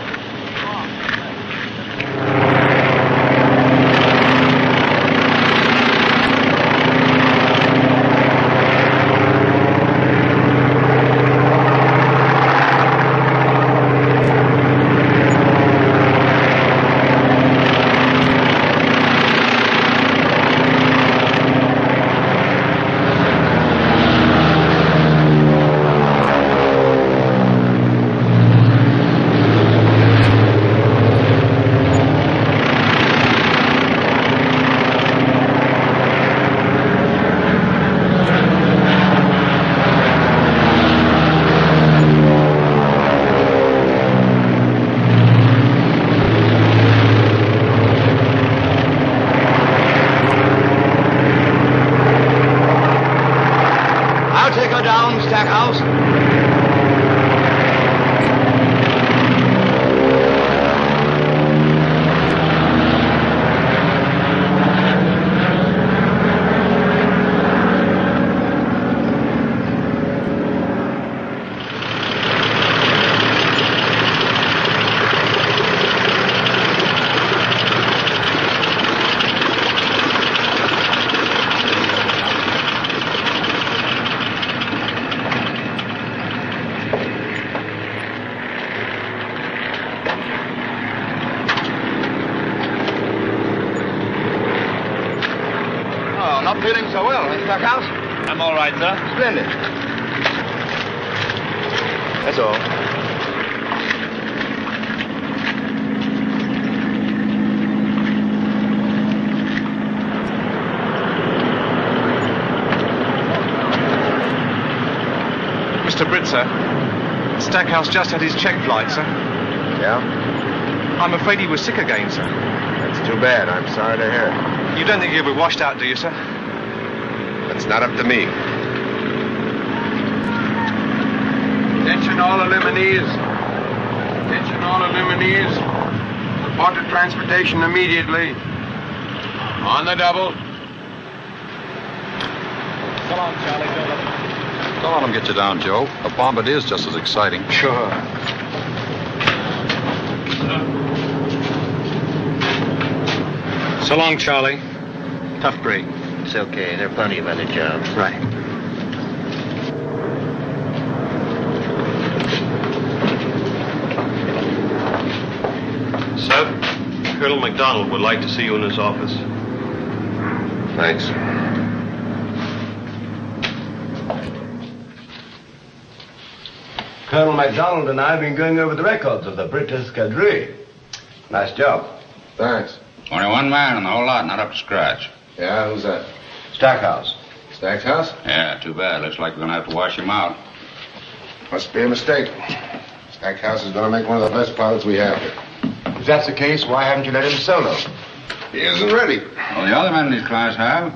I'm all right, sir. Splendid. That's all. Mr. Britt, sir. Stackhouse just had his check flight, sir. Yeah? I'm afraid he was sick again, sir. That's too bad. I'm sorry to hear it. You don't think he'll be washed out, do you, sir? That's not up to me. Attention all illuminees. Attention all illuminees. Report to transportation immediately. On the double. So long, Charlie. Don't let them get you down, Joe. A bombardier is just as exciting. Sure. So long, Charlie. Tough break. It's okay. There are plenty of other jobs. Right. Sir, Colonel MacDonald would like to see you in his office. Thanks. Colonel MacDonald and I have been going over the records of the British Escadrille. Nice job. Thanks. Only one man in the whole lot, not up to scratch. Yeah, who's that? Stackhouse. Stackhouse? Yeah, too bad. Looks like we're going to have to wash him out. Must be a mistake. Stackhouse is going to make one of the best pilots we have here. If that's the case, why haven't you let him solo? He isn't ready. Well, the other men in his class have.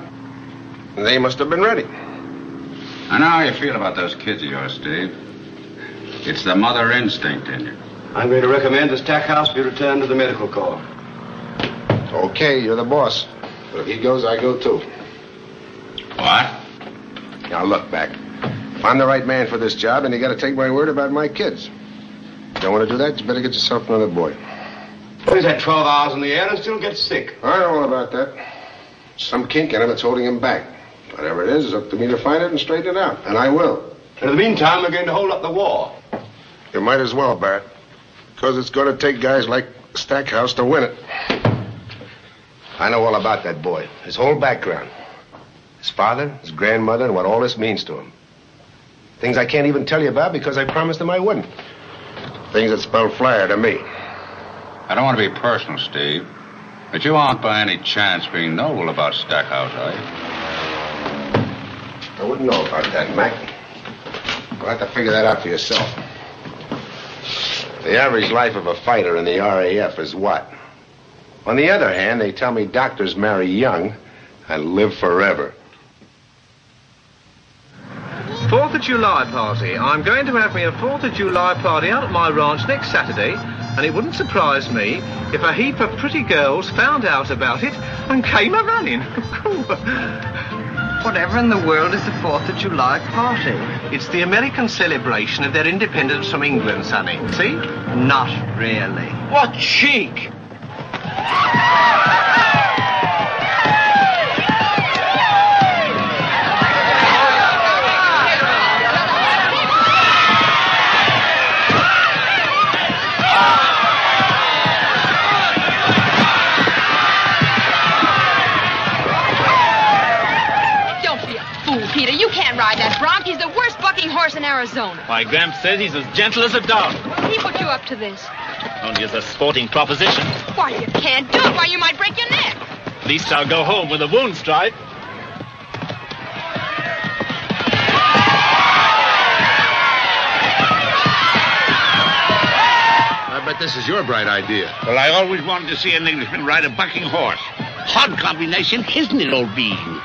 They must have been ready. I know how you feel about those kids of yours, Steve. It's the mother instinct in you. I'm going to recommend the Stackhouse be returned to the medical corps. Okay, you're the boss. But if he goes, I go too. What? Now look, Mac. If I'm the right man for this job, then you got to take my word about my kids. If you don't want to do that, you better get yourself another boy. He's had 12 hours in the air and still gets sick. I know all about that. Some kink in him that's holding him back. Whatever it is, it's up to me to find it and straighten it out. And I will. In the meantime, we're going to hold up the war. You might as well, Barrett. Because it's going to take guys like Stackhouse to win it. I know all about that boy. His whole background. His father, his grandmother, and what all this means to him. Things I can't even tell you about because I promised him I wouldn't. Things that spell flyer to me. I don't want to be personal, Steve, but you aren't by any chance being noble about Stackhouse, are you? I wouldn't know about that, Mac. You'll have to figure that out for yourself. The average life of a fighter in the RAF is what? On the other hand, they tell me doctors marry young and live forever. 4th of July party. I'm going to have me a 4th of July party out at my ranch next Saturday, and it wouldn't surprise me if a heap of pretty girls found out about it and came a-running. Whatever in the world is the 4th of July party? It's the American celebration of their independence from England, sonny. See? Not really. What cheek! Peter, you can't ride that bronc. He's the worst bucking horse in Arizona. My Gramps says he's as gentle as a dog. He put you up to this. Only as a sporting proposition. Why, you can't do it. Why, you might break your neck. At least I'll go home with a wound stripe. I bet this is your bright idea. Well, I always wanted to see an Englishman ride a bucking horse. Hard combination, isn't it, old bean?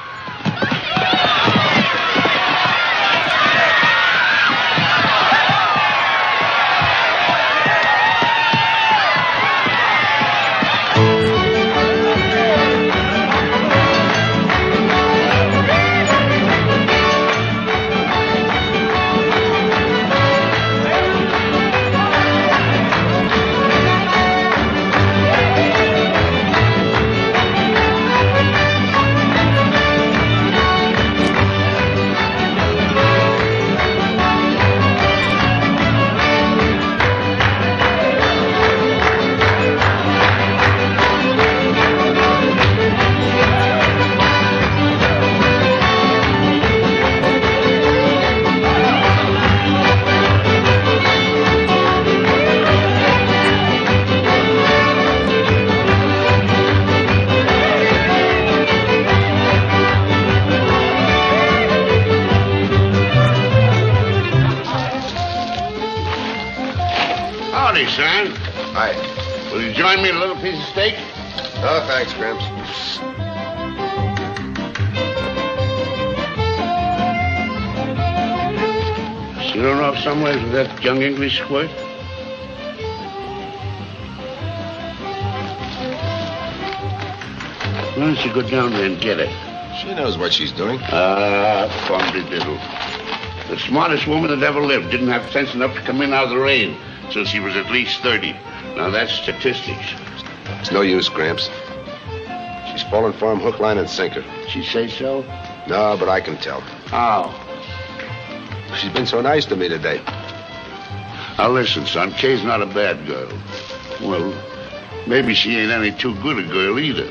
son. Hi. Will you join me in a little piece of steak? Oh, thanks, Gramps. You don't know somewhere with that young English squirt? Why don't you go down there and get her? She knows what she's doing. Diddle. The smartest woman that ever lived didn't have sense enough to come in out of the rain till she was at least 30. Now, that's statistics. It's no use, Gramps. She's fallen for him hook, line, and sinker. She say so? No, but I can tell. How? She's been so nice to me today. Now, listen, son, Kay's not a bad girl. Well, maybe she ain't any too good a girl either.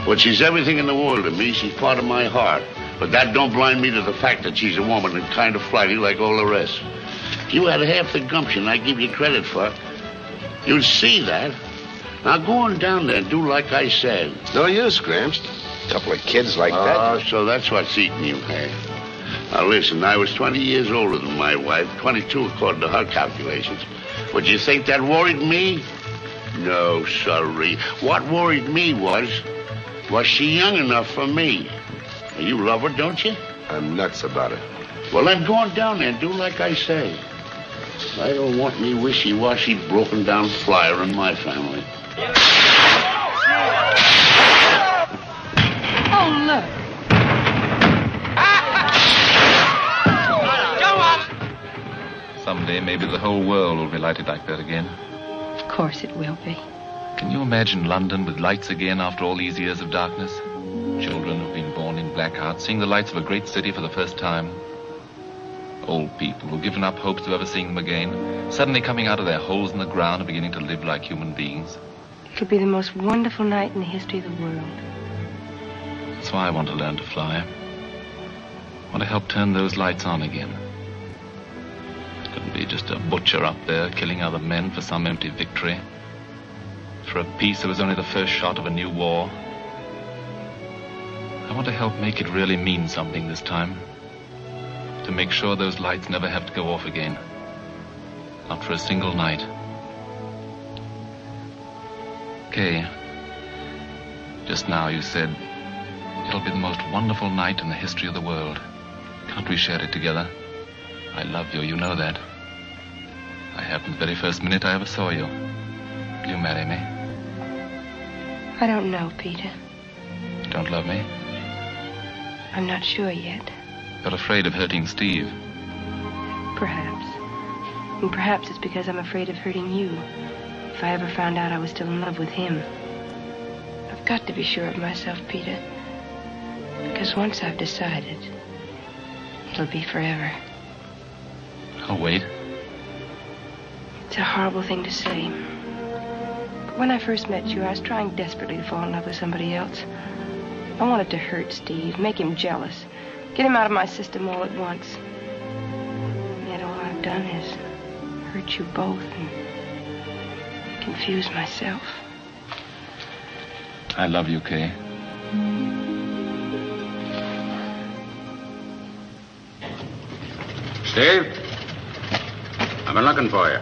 But she's everything in the world to me. She's part of my heart. But that don't blind me to the fact that she's a woman and kind of flighty like all the rest. If you had half the gumption I give you credit for, you'd see that. Now go on down there and do like I said. No use, Gramps. A couple of kids like that. Oh, so that's what's eating you, hey? Now listen, I was 20 years older than my wife, 22 according to her calculations. Would you think that worried me? No, sorry. What worried me was she young enough for me? You love her, don't you? I'm nuts about it. Well, then go on down there and do like I say. I don't want me wishy-washy, broken-down flyer in my family. Oh, look. Someday, maybe the whole world will be lighted like that again. Of course it will be. Can you imagine London with lights again after all these years of darkness? Children who've been born in blackouts, seeing the lights of a great city for the first time. Old people who've given up hopes of ever seeing them again, suddenly coming out of their holes in the ground and beginning to live like human beings. It'll be the most wonderful night in the history of the world. That's why I want to learn to fly. I want to help turn those lights on again. It couldn't be just a butcher up there killing other men for some empty victory. For a peace that was only the first shot of a new war. I want to help make it really mean something this time. To make sure those lights never have to go off again. Not for a single night. Kay, just now you said, it'll be the most wonderful night in the history of the world. Can't we share it together? I love you, you know that. I have from the very first minute I ever saw you. Will you marry me? I don't know, Peter. You don't love me? I'm not sure yet. You're afraid of hurting Steve. Perhaps. And perhaps it's because I'm afraid of hurting you. If I ever found out I was still in love with him. I've got to be sure of myself, Peter. Because once I've decided, it'll be forever. I'll wait. It's a horrible thing to say. But when I first met you, I was trying desperately to fall in love with somebody else. I wanted to hurt Steve, make him jealous, get him out of my system all at once. And yet all I've done is hurt you both and confuse myself. I love you, Kay. Steve? I've been looking for you.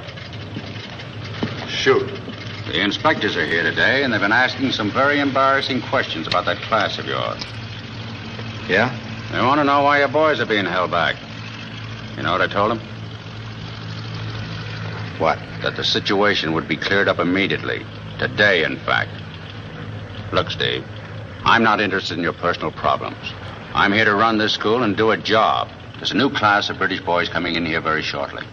Shoot. The inspectors are here today, and they've been asking some very embarrassing questions about that class of yours. Yeah? They want to know why your boys are being held back. You know what I told them? What? That the situation would be cleared up immediately. Today, in fact. Look, Steve, I'm not interested in your personal problems. I'm here to run this school and do a job. There's a new class of British boys coming in here very shortly.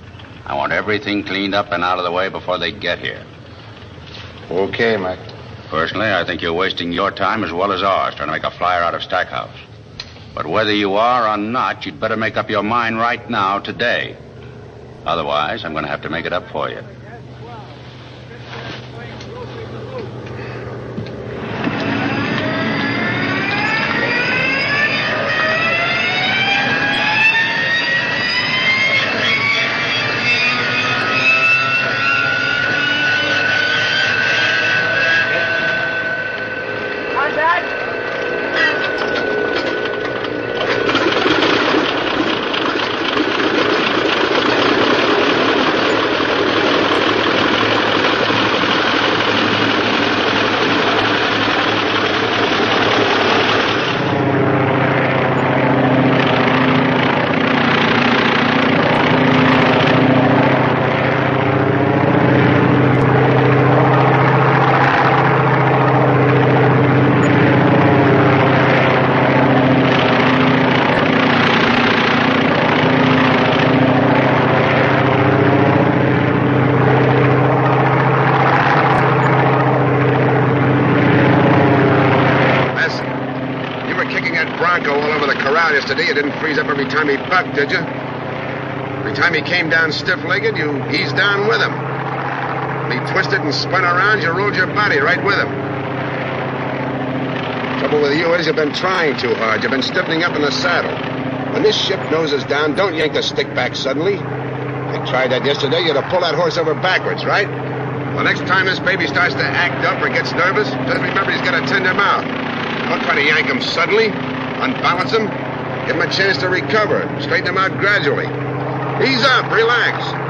I want everything cleaned up and out of the way before they get here. Okay, Mac. Personally, I think you're wasting your time as well as ours trying to make a flyer out of Stackhouse. But whether you are or not, you'd better make up your mind right now, today. Otherwise, I'm going to have to make it up for you. yesterday, you didn't freeze up every time he bucked, did you? Every time he came down stiff-legged, you eased down with him. When he twisted and spun around, you rolled your body right with him. Trouble with you is you've been trying too hard. You've been stiffening up in the saddle. When this ship noses down, don't yank the stick back suddenly. I tried that yesterday. You had to pull that horse over backwards, right? Well, next time this baby starts to act up or gets nervous, just remember he's got a tender mouth. Don't try to yank him suddenly. Unbalance him. Give him a chance to recover. Straighten him out gradually. Ease up. Relax.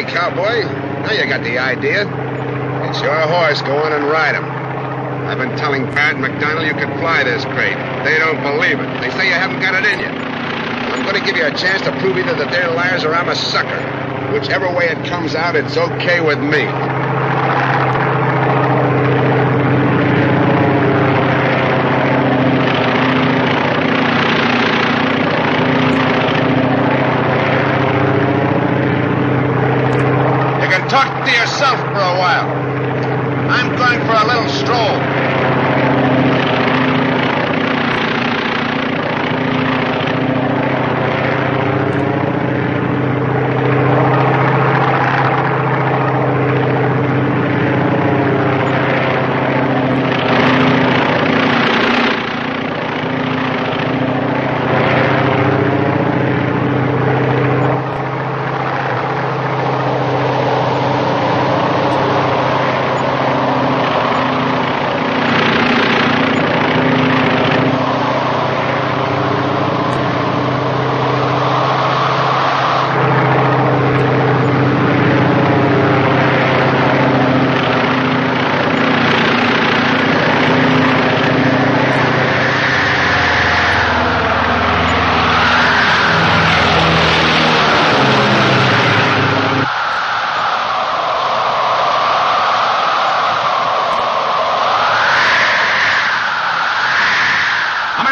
Cowboy, now you got the idea. It's your horse. Go on and ride him. I've been telling Barrett and McDonald you can fly this crate. They don't believe it. They say you haven't got it in you. I'm going to give you a chance to prove either that they're liars or I'm a sucker. Whichever way it comes out, it's okay with me. Talk to yourself for a while. I'm going for a little stroll.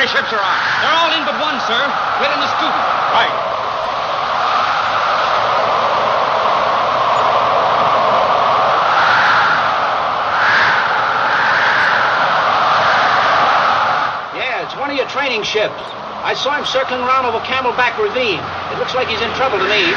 Ships are on. They're all in but one, sir. We're in the student. Right. Yeah, it's one of your training ships. I saw him circling around over Camelback Ravine. It looks like he's in trouble to me.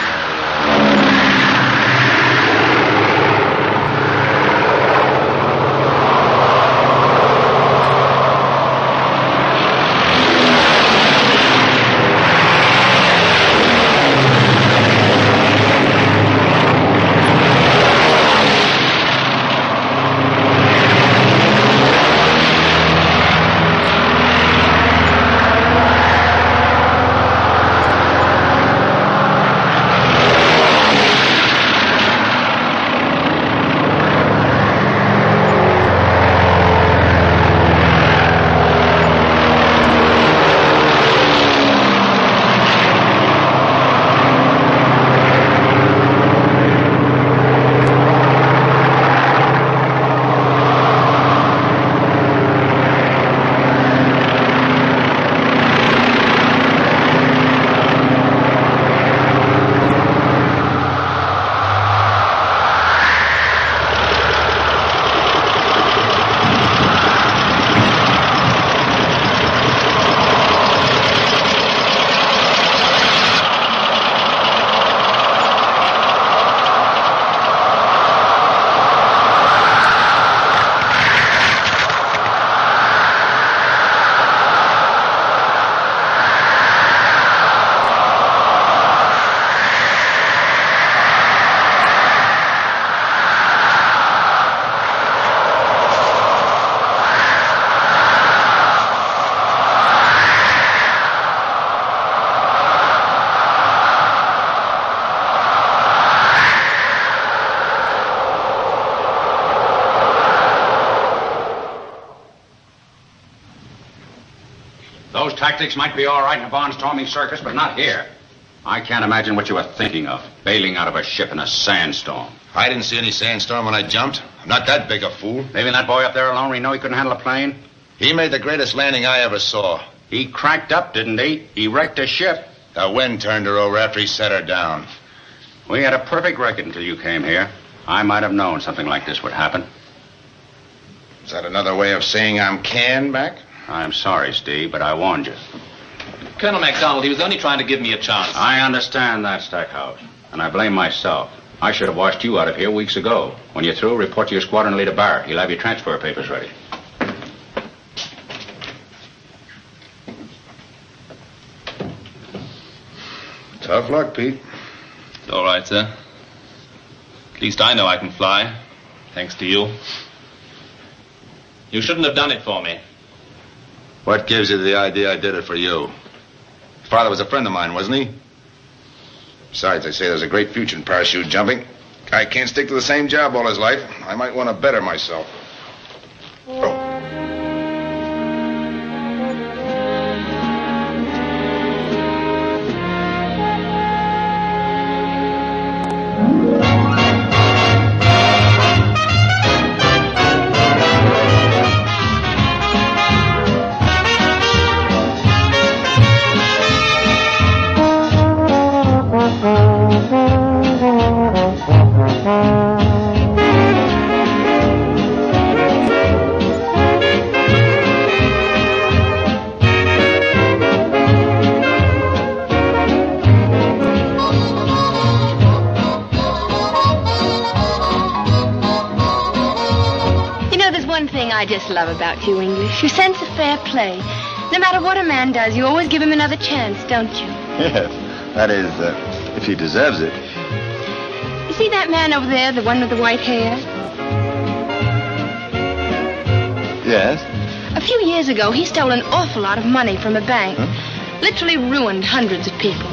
tactics might be all right in a barnstorming circus, but not here. I can't imagine what you were thinking of, bailing out of a ship in a sandstorm. I didn't see any sandstorm when I jumped. I'm not that big a fool. Leaving that boy up there alone when he knew he couldn't handle a plane? He made the greatest landing I ever saw. He cracked up, didn't he? He wrecked a ship. The wind turned her over after he set her down. We had a perfect record until you came here. I might have known something like this would happen. Is that another way of saying I'm canned back? I'm sorry, Steve, but I warned you. Colonel MacDonald, he was only trying to give me a chance. I understand that, Stackhouse, and I blame myself. I should have washed you out of here weeks ago. When you're through, report to your squadron leader, Barrett. He'll have your transfer papers ready. Tough luck, Pete. It's all right, sir. At least I know I can fly, thanks to you. You shouldn't have done it for me. What gives you the idea I did it for you? Father was a friend of mine, wasn't he? Besides, they say there's a great future in parachute jumping. Guy can't stick to the same job all his life. I might want to better myself. Oh. I just love about you, English. Your sense of fair play. No matter what a man does, you always give him another chance, don't you? Yes. That is, if he deserves it. You see that man over there, the one with the white hair? Yes. A few years ago, he stole an awful lot of money from a bank. Huh? Literally ruined hundreds of people.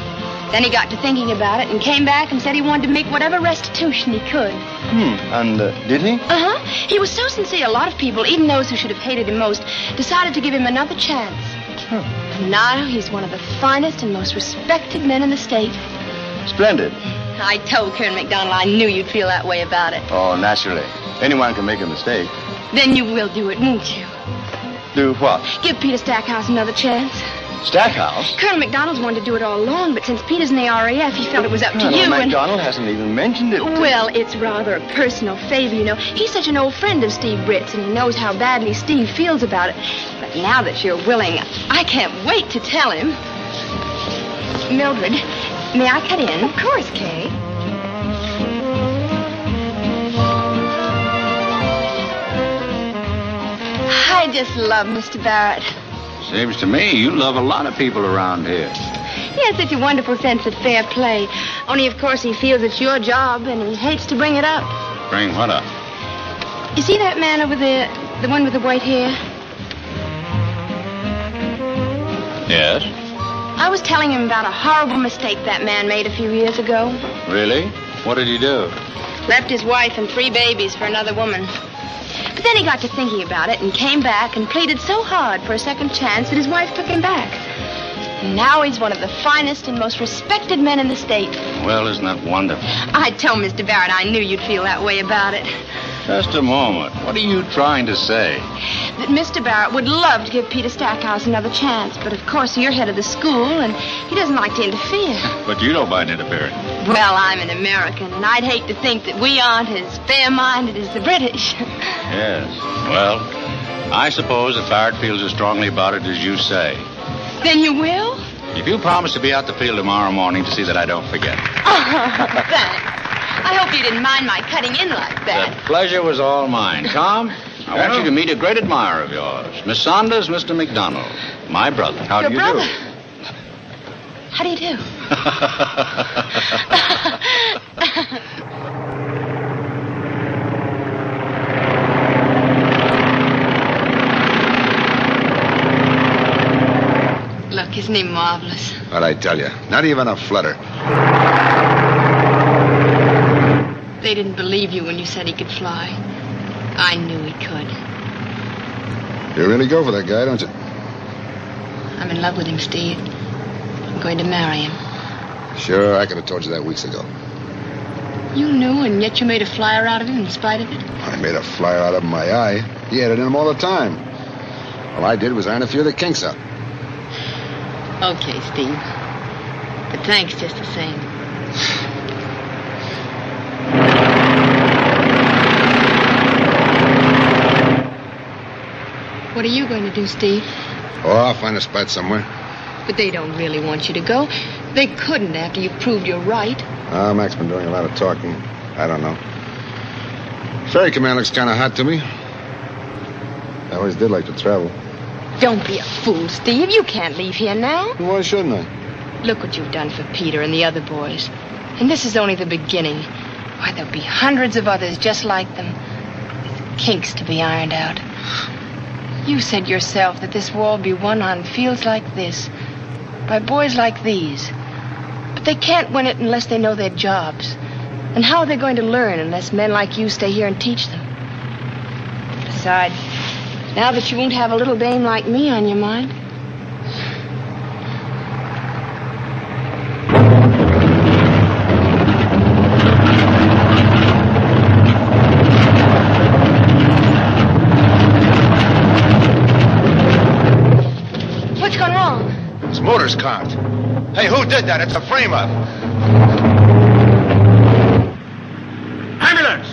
Then he got to thinking about it and came back and said he wanted to make whatever restitution he could. And did he? Uh-huh. He was so sincere, a lot of people, even those who should have hated him most, decided to give him another chance. And now he's one of the finest and most respected men in the state. Splendid. I told Colonel MacDonald I knew you'd feel that way about it. Oh, naturally. Anyone can make a mistake. Then you will do it, won't you? Do what? Give Peter Stackhouse another chance. Stackhouse? Colonel MacDonald's wanted to do it all along, but since Peter's in the RAF, he felt it was up to you. MacDonald hasn't even mentioned it. Well, it's rather a personal favor, you know. He's such an old friend of Steve Britt's, and he knows how badly Steve feels about it. But now that you're willing, I can't wait to tell him. Mildred, may I cut in? Of course, Kay. I just love Mr. Barrett. Seems to me you love a lot of people around here. He has such a wonderful sense of fair play. Only, of course, he feels it's your job, and he hates to bring it up. Bring what up? You see that man over there, the one with the white hair? Yes. I was telling him about a horrible mistake that man made a few years ago. Really? What did he do? Left his wife and 3 babies for another woman. But then he got to thinking about it and came back and pleaded so hard for a second chance that his wife took him back. And now he's one of the finest and most respected men in the state. Well, isn't that wonderful? I told Mr. Barrett I knew you'd feel that way about it. Just a moment. What are you trying to say? That Mr. Barrett would love to give Peter Stackhouse another chance, but of course you're head of the school, and he doesn't like to interfere. But you don't mind interfering. Well, I'm an American, and I'd hate to think that we aren't as fair-minded as the British. Yes. Well, I suppose if Barrett feels as strongly about it as you say. Then you will? If you promise to be out the field tomorrow morning to see that I don't forget. Oh, thanks. I hope you didn't mind my cutting in like that. The pleasure was all mine. Tom, I want you to meet a great admirer of yours. Miss Saunders, Mr. MacDonald. My brother. How do you brother? do? How do you do? Look, isn't he marvelous? What'd I tell you? Not even a flutter. They didn't believe you when you said he could fly. I knew he could. You really go for that guy, don't you? I'm in love with him, Steve. I'm going to marry him. Sure, I could have told you that weeks ago. You knew, and yet you made a flyer out of him in spite of it? I made a flyer out of my eye. He had it in him all the time. All I did was iron a few of the kinks out. Okay, Steve. But thanks just the same. What are you going to do, Steve? Oh, I'll find a spot somewhere. But they don't really want you to go. They couldn't after you proved you're right. Mac's been doing a lot of talking. I don't know. Ferry command looks kind of hot to me. I always did like to travel. Don't be a fool, Steve. You can't leave here now. Why shouldn't I? Look what you've done for Peter and the other boys. And this is only the beginning. Why, there'll be hundreds of others just like them. With kinks to be ironed out. You said yourself that this war will be won on fields like this, by boys like these. But they can't win it unless they know their jobs. And how are they going to learn unless men like you stay here and teach them? Besides, now that you won't have a little dame like me on your mind. What's gone wrong? His motor's conked. Hey, who did that? It's a frame-up. Ambulance!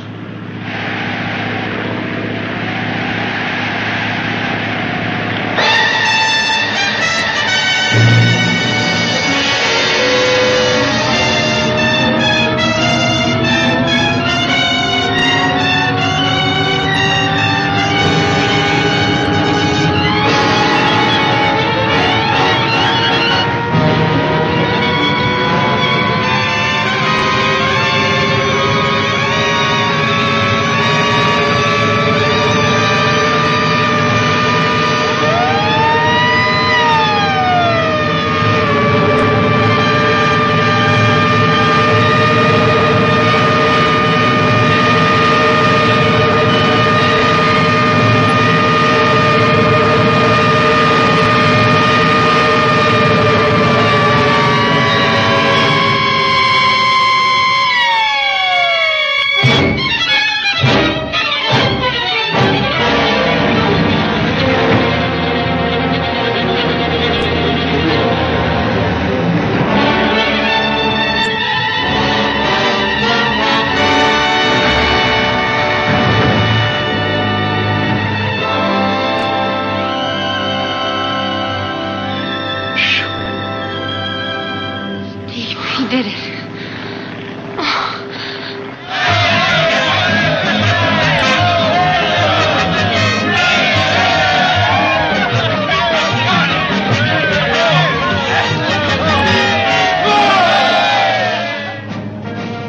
He did it.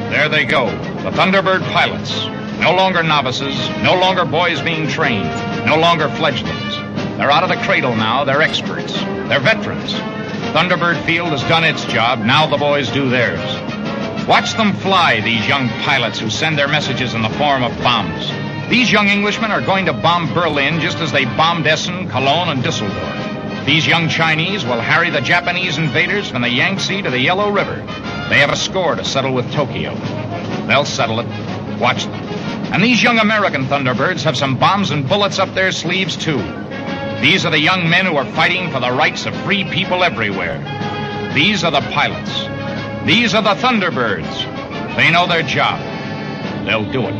There they go, the Thunderbird pilots. No longer novices, no longer boys being trained, no longer fledglings. They're out of the cradle now, they're experts, they're veterans. Thunderbird Field has done its job, now the boys do theirs. Watch them fly, these young pilots who send their messages in the form of bombs. These young Englishmen are going to bomb Berlin just as they bombed Essen, Cologne, and Dusseldorf. These young Chinese will harry the Japanese invaders from the Yangtze to the Yellow River. They have a score to settle with Tokyo. They'll settle it. Watch them. And these young American Thunderbirds have some bombs and bullets up their sleeves, too. These are the young men who are fighting for the rights of free people everywhere. These are the pilots. These are the Thunderbirds. They know their job. They'll do it.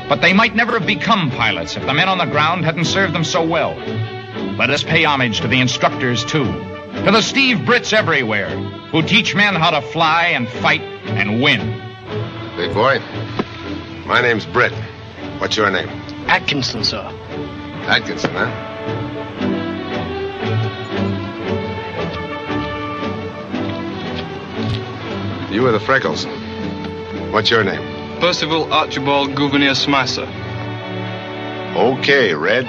But they might never have become pilots if the men on the ground hadn't served them so well. Let us pay homage to the instructors, too. To the Steve Brits everywhere, who teach men how to fly and fight and win. Big boy, my name's Britt. What's your name? Atkinson, sir. Atkinson, huh? You with the freckles. What's your name? Percival Archibald Gouverneur Smasser. Okay, Red.